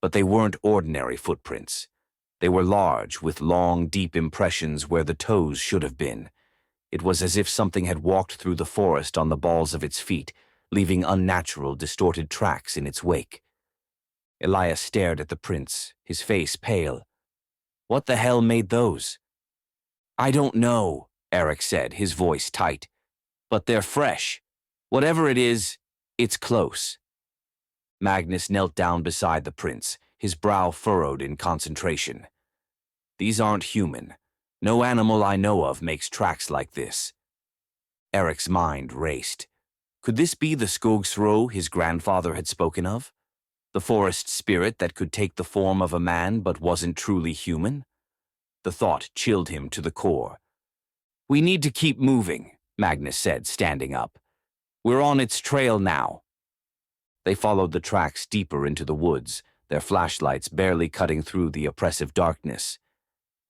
But they weren't ordinary footprints. They were large, with long, deep impressions where the toes should have been. It was as if something had walked through the forest on the balls of its feet, leaving unnatural, distorted tracks in its wake. Elias stared at the prints, his face pale. "What the hell made those?" "I don't know," Eric said, his voice tight. "But they're fresh. Whatever it is, it's close." Magnus knelt down beside the prince, his brow furrowed in concentration. "These aren't human. No animal I know of makes tracks like this." Eric's mind raced. Could this be the Skogsro his grandfather had spoken of? The forest spirit that could take the form of a man but wasn't truly human? The thought chilled him to the core. "We need to keep moving," Magnus said, standing up. "We're on its trail now." They followed the tracks deeper into the woods, their flashlights barely cutting through the oppressive darkness.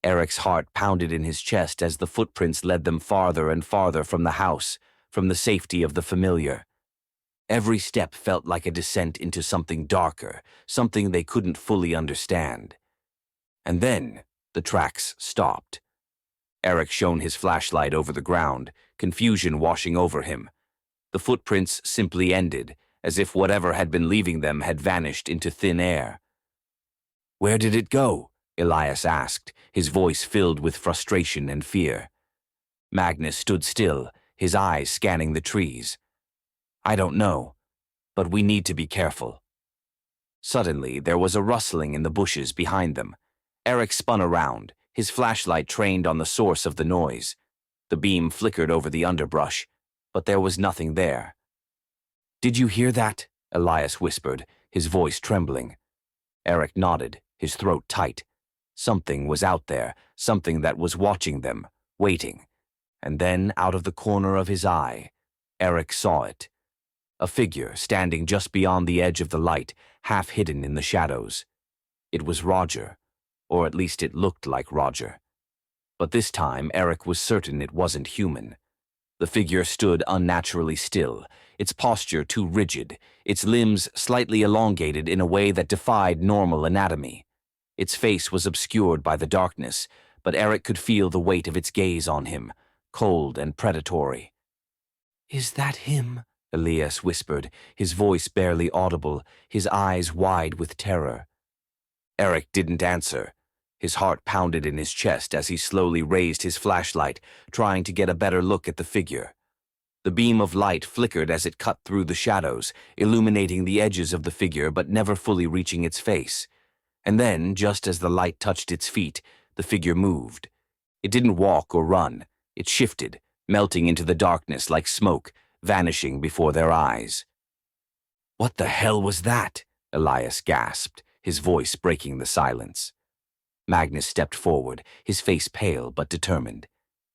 Eric's heart pounded in his chest as the footprints led them farther and farther from the house, from the safety of the familiar. Every step felt like a descent into something darker, something they couldn't fully understand. And then the tracks stopped. Eric shone his flashlight over the ground, confusion washing over him. The footprints simply ended, as if whatever had been leaving them had vanished into thin air. "Where did it go?" Elias asked, his voice filled with frustration and fear. Magnus stood still, his eyes scanning the trees. "I don't know, but we need to be careful." Suddenly, there was a rustling in the bushes behind them. Eric spun around, his flashlight trained on the source of the noise. The beam flickered over the underbrush, but there was nothing there. "Did you hear that?" Elias whispered, his voice trembling. Eric nodded, his throat tight. Something was out there, something that was watching them, waiting. And then, out of the corner of his eye, Eric saw it. A figure standing just beyond the edge of the light, half hidden in the shadows. It was Roger, or at least it looked like Roger. But this time, Eric was certain it wasn't human. The figure stood unnaturally still, its posture too rigid, its limbs slightly elongated in a way that defied normal anatomy. Its face was obscured by the darkness, but Eric could feel the weight of its gaze on him, cold and predatory. "Is that him?" Elias whispered, his voice barely audible, his eyes wide with terror. Eric didn't answer. His heart pounded in his chest as he slowly raised his flashlight, trying to get a better look at the figure. The beam of light flickered as it cut through the shadows, illuminating the edges of the figure but never fully reaching its face. And then, just as the light touched its feet, the figure moved. It didn't walk or run. It shifted, melting into the darkness like smoke, vanishing before their eyes. "What the hell was that?" Elias gasped, his voice breaking the silence. Magnus stepped forward, his face pale but determined.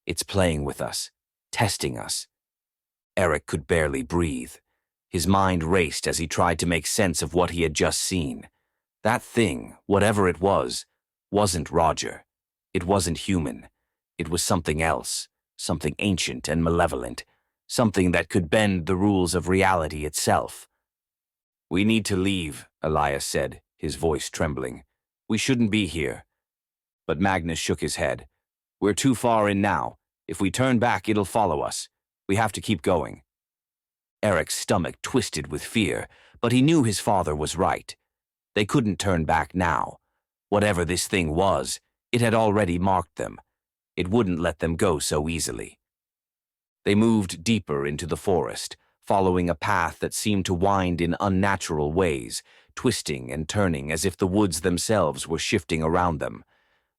"It's playing with us, testing us." Eric could barely breathe. His mind raced as he tried to make sense of what he had just seen. That thing, whatever it was, wasn't Roger. It wasn't human. It was something else, something ancient and malevolent, something that could bend the rules of reality itself. "We need to leave," Elias said, his voice trembling. "We shouldn't be here." But Magnus shook his head. "We're too far in now. If we turn back, it'll follow us. We have to keep going." Eric's stomach twisted with fear, but he knew his father was right. They couldn't turn back now. Whatever this thing was, it had already marked them. It wouldn't let them go so easily. They moved deeper into the forest, following a path that seemed to wind in unnatural ways, twisting and turning as if the woods themselves were shifting around them.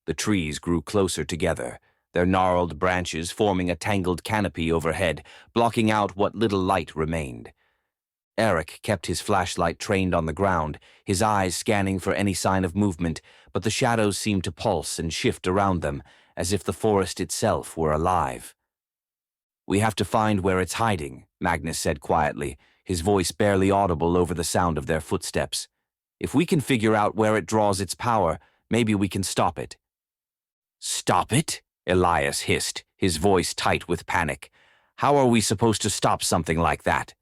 The trees grew closer together, their gnarled branches forming a tangled canopy overhead, blocking out what little light remained. Eric kept his flashlight trained on the ground, his eyes scanning for any sign of movement, but the shadows seemed to pulse and shift around them, as if the forest itself were alive. "We have to find where it's hiding," Magnus said quietly, his voice barely audible over the sound of their footsteps. "If we can figure out where it draws its power, maybe we can stop it." "Stop it?" Elias hissed, his voice tight with panic. "How are we supposed to stop something like that?"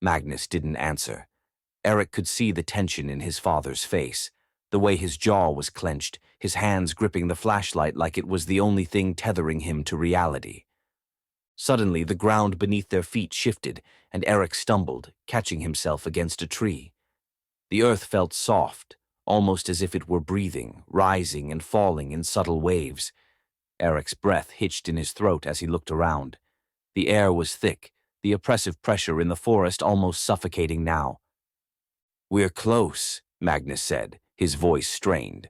Magnus didn't answer. Eric could see the tension in his father's face, the way his jaw was clenched, his hands gripping the flashlight like it was the only thing tethering him to reality. Suddenly, the ground beneath their feet shifted, and Eric stumbled, catching himself against a tree. The earth felt soft, almost as if it were breathing, rising and falling in subtle waves. Eric's breath hitched in his throat as he looked around. The air was thick, the oppressive pressure in the forest almost suffocating now. "We're close," Magnus said, his voice strained.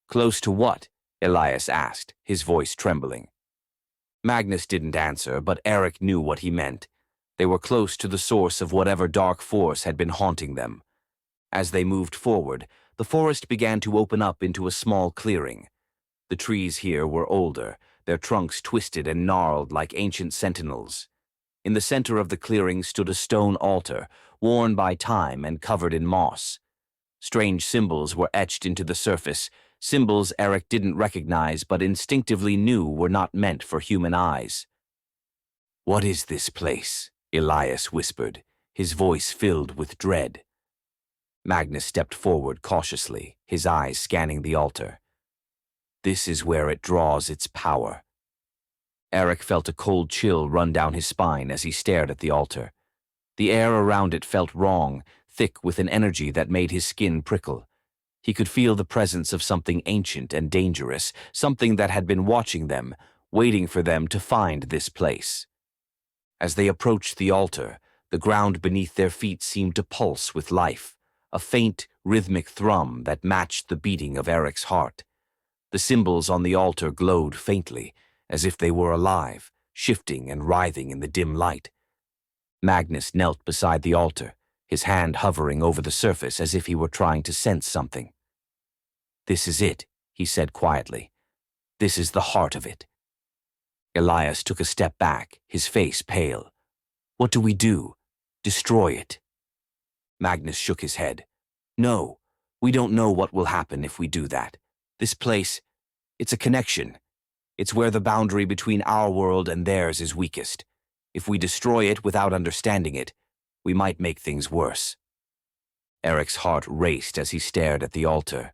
"Close to what?" Elias asked, his voice trembling. Magnus didn't answer, but Eric knew what he meant. They were close to the source of whatever dark force had been haunting them. As they moved forward, the forest began to open up into a small clearing. The trees here were older, their trunks twisted and gnarled like ancient sentinels. In the center of the clearing stood a stone altar, worn by time and covered in moss. Strange symbols were etched into the surface, symbols Eric didn't recognize but instinctively knew were not meant for human eyes. "What is this place?" Elias whispered, his voice filled with dread. Magnus stepped forward cautiously, his eyes scanning the altar. "This is where it draws its power." Eric felt a cold chill run down his spine as he stared at the altar. The air around it felt wrong, thick with an energy that made his skin prickle. He could feel the presence of something ancient and dangerous, something that had been watching them, waiting for them to find this place. As they approached the altar, the ground beneath their feet seemed to pulse with life, a faint, rhythmic thrum that matched the beating of Eric's heart. The symbols on the altar glowed faintly, as if they were alive, shifting and writhing in the dim light. Magnus knelt beside the altar, his hand hovering over the surface as if he were trying to sense something. "This is it," he said quietly. "This is the heart of it." Elias took a step back, his face pale. "What do we do? Destroy it?" Magnus shook his head. "No, we don't know what will happen if we do that. This place, it's a connection. It's where the boundary between our world and theirs is weakest. If we destroy it without understanding it, we might make things worse." Eric's heart raced as he stared at the altar.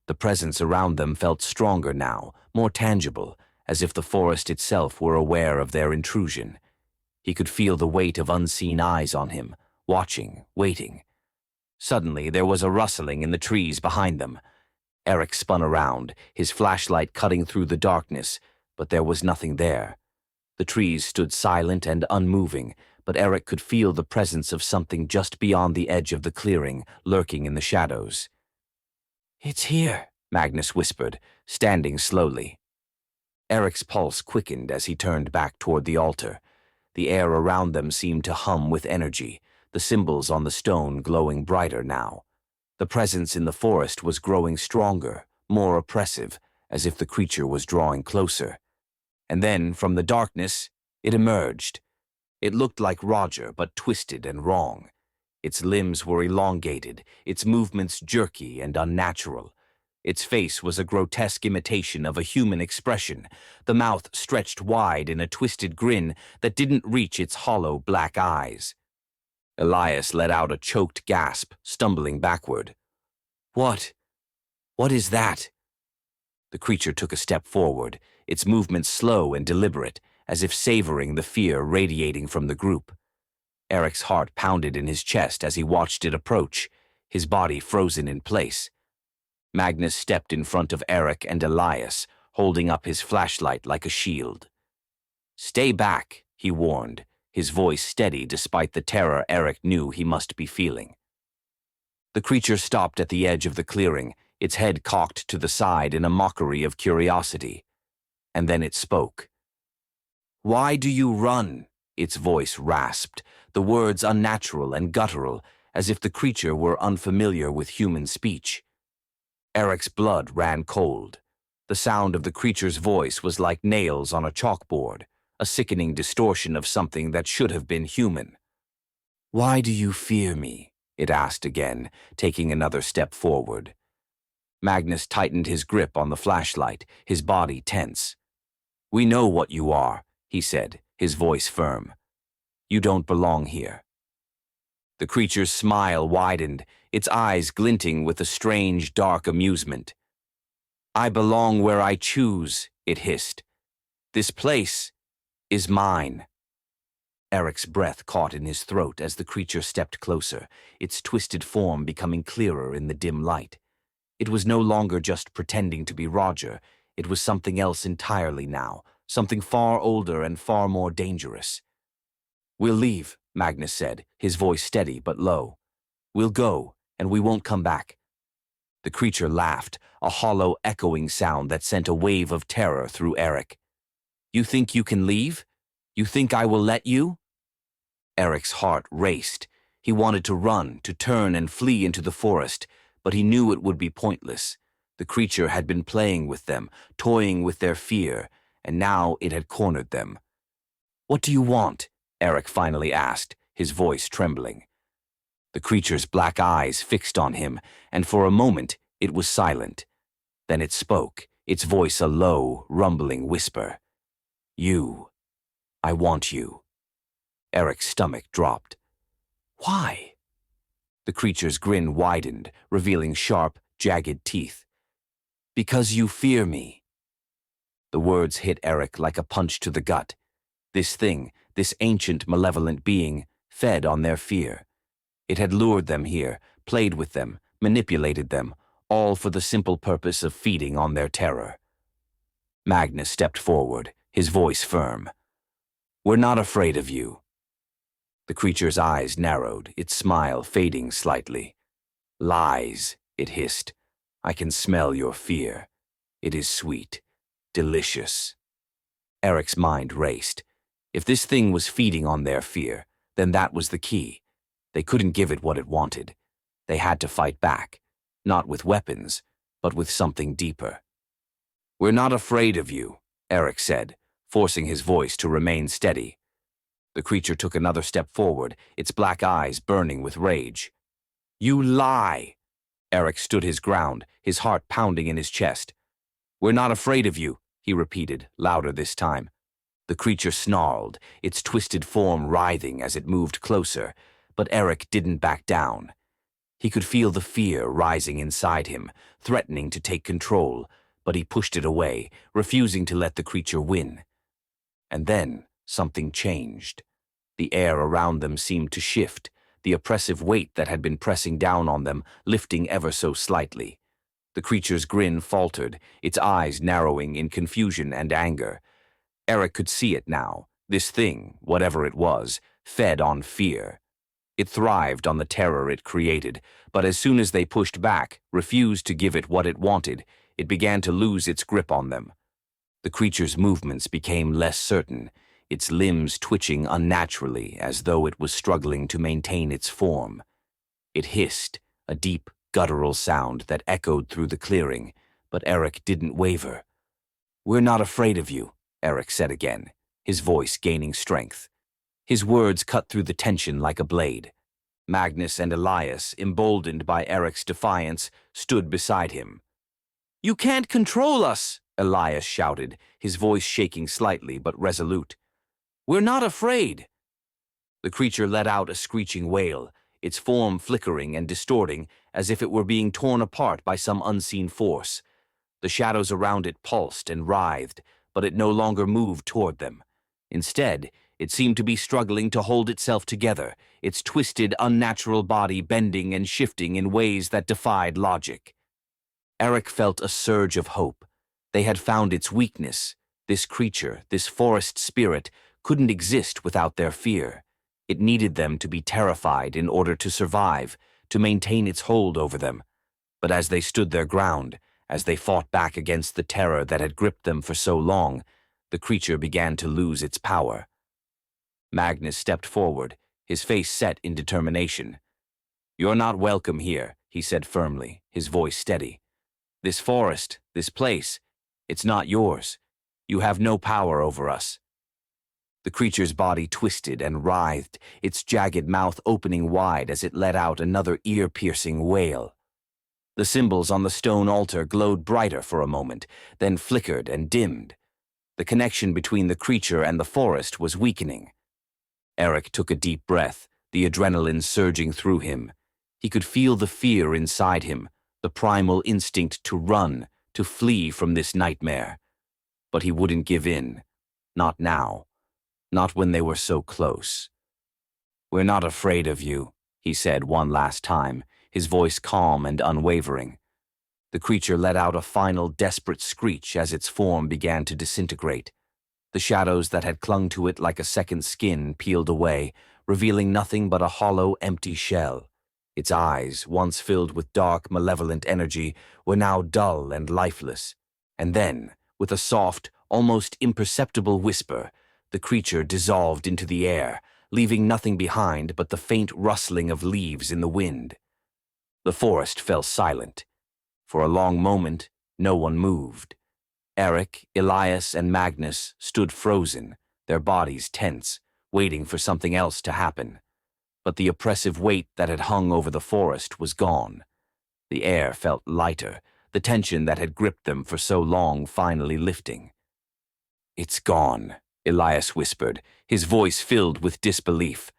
The presence around them felt stronger now, more tangible, as if the forest itself were aware of their intrusion. He could feel the weight of unseen eyes on him, watching, waiting. Suddenly, there was a rustling in the trees behind them. Eric spun around, his flashlight cutting through the darkness, but there was nothing there. The trees stood silent and unmoving, but Eric could feel the presence of something just beyond the edge of the clearing, lurking in the shadows. "It's here," Magnus whispered, standing slowly. Eric's pulse quickened as he turned back toward the altar. The air around them seemed to hum with energy, the symbols on the stone glowing brighter now. The presence in the forest was growing stronger, more oppressive, as if the creature was drawing closer. And then, from the darkness, it emerged. It looked like Roger, but twisted and wrong. Its limbs were elongated, its movements jerky and unnatural. Its face was a grotesque imitation of a human expression, the mouth stretched wide in a twisted grin that didn't reach its hollow black eyes. Elias let out a choked gasp, stumbling backward. What is that?" The creature took a step forward, its movements slow and deliberate, as if savoring the fear radiating from the group. Eric's heart pounded in his chest as he watched it approach, his body frozen in place. Magnus stepped in front of Eric and Elias, holding up his flashlight like a shield. "Stay back," he warned, his voice steady despite the terror Eric knew he must be feeling. The creature stopped at the edge of the clearing, its head cocked to the side in a mockery of curiosity. And then it spoke. "Why do you run?" Its voice rasped, the words unnatural and guttural, as if the creature were unfamiliar with human speech. Eric's blood ran cold. The sound of the creature's voice was like nails on a chalkboard, a sickening distortion of something that should have been human. "Why do you fear me?" it asked again, taking another step forward. Magnus tightened his grip on the flashlight, his body tense. "We know what you are," he said, his voice firm. "You don't belong here." The creature's smile widened, its eyes glinting with a strange, dark amusement. "I belong where I choose," it hissed. "This place is mine." Eric's breath caught in his throat as the creature stepped closer, its twisted form becoming clearer in the dim light. It was no longer just pretending to be Roger, it was something else entirely now, something far older and far more dangerous. "We'll leave," Magnus said, his voice steady but low. "We'll go, and we won't come back." The creature laughed, a hollow, echoing sound that sent a wave of terror through Eric. "You think you can leave? You think I will let you?" Eric's heart raced. He wanted to run, to turn and flee into the forest, but he knew it would be pointless. The creature had been playing with them, toying with their fear, and now it had cornered them. "What do you want?" Eric finally asked, his voice trembling. The creature's black eyes fixed on him, and for a moment it was silent. Then it spoke, its voice a low, rumbling whisper. "You. I want you." Eric's stomach dropped. "Why?" The creature's grin widened, revealing sharp, jagged teeth. "Because you fear me." The words hit Eric like a punch to the gut. This thing, this ancient, malevolent being, fed on their fear. It had lured them here, played with them, manipulated them, all for the simple purpose of feeding on their terror. Magnus stepped forward, his voice firm. "We're not afraid of you." The creature's eyes narrowed, its smile fading slightly. "Lies," it hissed. "I can smell your fear. It is sweet, delicious." Eric's mind raced. If this thing was feeding on their fear, then that was the key. They couldn't give it what it wanted. They had to fight back, not with weapons, but with something deeper. "We're not afraid of you," Eric said, forcing his voice to remain steady. The creature took another step forward, its black eyes burning with rage. "You lie!" Eric stood his ground, his heart pounding in his chest. "We're not afraid of you," he repeated, louder this time. The creature snarled, its twisted form writhing as it moved closer, but Eric didn't back down. He could feel the fear rising inside him, threatening to take control, but he pushed it away, refusing to let the creature win. And then something changed. The air around them seemed to shift, the oppressive weight that had been pressing down on them lifting ever so slightly. The creature's grin faltered, its eyes narrowing in confusion and anger. Eric could see it now. This thing, whatever it was, fed on fear. It thrived on the terror it created, but as soon as they pushed back, refused to give it what it wanted, it began to lose its grip on them. The creature's movements became less certain, its limbs twitching unnaturally as though it was struggling to maintain its form. It hissed, a deep, guttural sound that echoed through the clearing, but Eric didn't waver. "We're not afraid of you," Eric said again, his voice gaining strength. His words cut through the tension like a blade. Magnus and Elias, emboldened by Eric's defiance, stood beside him. "You can't control us!" Elias shouted, his voice shaking slightly but resolute. "We're not afraid!" The creature let out a screeching wail, its form flickering and distorting as if it were being torn apart by some unseen force. The shadows around it pulsed and writhed, but it no longer moved toward them. Instead, it seemed to be struggling to hold itself together, its twisted, unnatural body bending and shifting in ways that defied logic. Eric felt a surge of hope. They had found its weakness. This creature, this forest spirit, couldn't exist without their fear. It needed them to be terrified in order to survive, to maintain its hold over them. But as they stood their ground, as they fought back against the terror that had gripped them for so long, the creature began to lose its power. Magnus stepped forward, his face set in determination. "You're not welcome here," he said firmly, his voice steady. "This forest, this place, it's not yours. You have no power over us." The creature's body twisted and writhed, its jagged mouth opening wide as it let out another ear-piercing wail. The symbols on the stone altar glowed brighter for a moment, then flickered and dimmed. The connection between the creature and the forest was weakening. Eric took a deep breath, the adrenaline surging through him. He could feel the fear inside him, the primal instinct to run, to flee from this nightmare. But he wouldn't give in. Not now. Not when they were so close. "We're not afraid of you," he said one last time, his voice calm and unwavering. The creature let out a final desperate screech as its form began to disintegrate. The shadows that had clung to it like a second skin peeled away, revealing nothing but a hollow, empty shell. Its eyes, once filled with dark, malevolent energy, were now dull and lifeless. And then, with a soft, almost imperceptible whisper, the creature dissolved into the air, leaving nothing behind but the faint rustling of leaves in the wind. The forest fell silent. For a long moment, no one moved. Eric, Elias, and Magnus stood frozen, their bodies tense, waiting for something else to happen. but the oppressive weight that had hung over the forest was gone. The air felt lighter, the tension that had gripped them for so long finally lifting. "It's gone," Elias whispered, his voice filled with disbelief.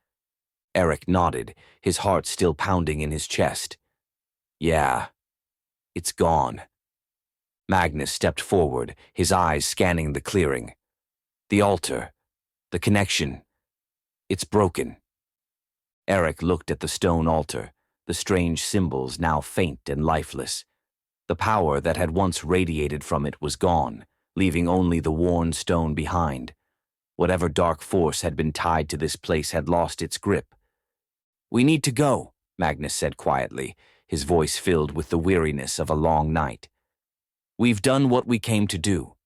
Eric nodded, his heart still pounding in his chest. "Yeah, it's gone." Magnus stepped forward, his eyes scanning the clearing. "The altar, the connection, it's broken." Eric looked at the stone altar, the strange symbols now faint and lifeless. The power that had once radiated from it was gone, leaving only the worn stone behind. Whatever dark force had been tied to this place had lost its grip. "We need to go," Magnus said quietly, his voice filled with the weariness of a long night. "We've done what we came to do."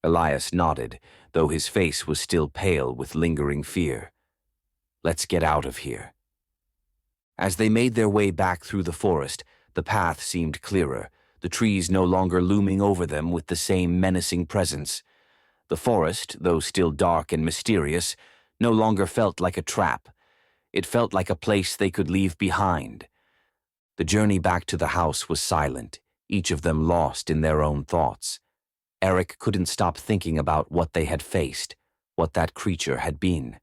Elias nodded, though his face was still pale with lingering fear. "Let's get out of here." As they made their way back through the forest, the path seemed clearer, the trees no longer looming over them with the same menacing presence. The forest, though still dark and mysterious, no longer felt like a trap. It felt like a place they could leave behind. The journey back to the house was silent, each of them lost in their own thoughts. Eric couldn't stop thinking about what they had faced, what that creature had been.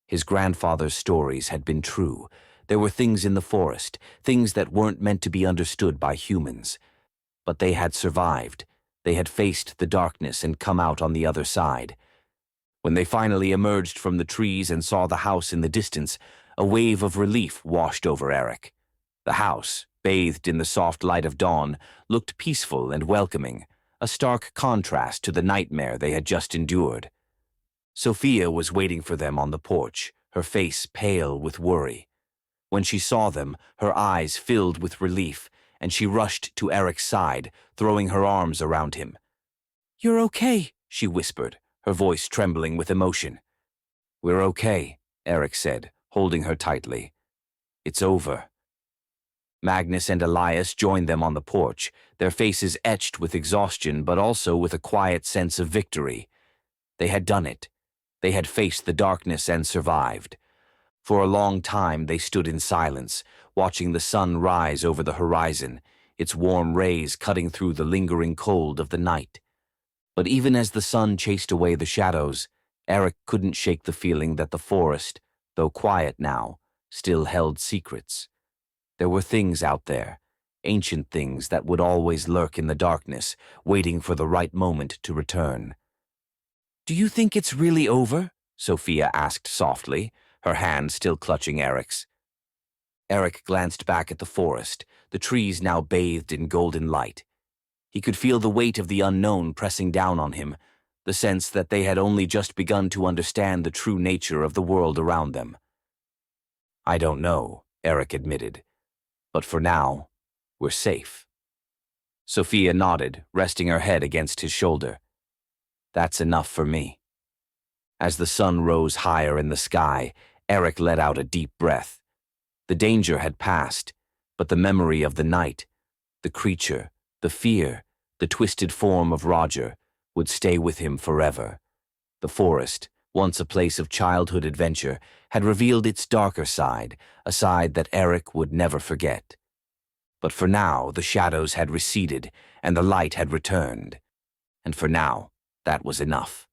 His grandfather's stories had been true. There were things in the forest, things that weren't meant to be understood by humans. But they had survived. They had faced the darkness and come out on the other side. When they finally emerged from the trees and saw the house in the distance, a wave of relief washed over Eric. The house, bathed in the soft light of dawn, looked peaceful and welcoming, a stark contrast to the nightmare they had just endured. Sophia was waiting for them on the porch, her face pale with worry. When she saw them, her eyes filled with relief, and she rushed to Eric's side, throwing her arms around him. "You're okay," she whispered, her voice trembling with emotion. "We're okay," Eric said, holding her tightly. "It's over." Magnus and Elias joined them on the porch, their faces etched with exhaustion but also with a quiet sense of victory. They had done it. They had faced the darkness and survived. For a long time they stood in silence, watching the sun rise over the horizon, its warm rays cutting through the lingering cold of the night. But even as the sun chased away the shadows, Eric couldn't shake the feeling that the forest, though quiet now, still held secrets. There were things out there, ancient things that would always lurk in the darkness, waiting for the right moment to return. "Do you think it's really over?" Sophia asked softly, her hand still clutching Eric's. Eric glanced back at the forest, the trees now bathed in golden light. He could feel the weight of the unknown pressing down on him, the sense that they had only just begun to understand the true nature of the world around them. "I don't know," Eric admitted. "But for now, we're safe." Sophia nodded, resting her head against his shoulder. "That's enough for me." As the sun rose higher in the sky, Eric let out a deep breath. The danger had passed, but the memory of the night, the creature, the fear, the twisted form of Roger, would stay with him forever. The forest, once a place of childhood adventure, had revealed its darker side, a side that Eric would never forget. But for now, the shadows had receded, and the light had returned. And for now, that was enough.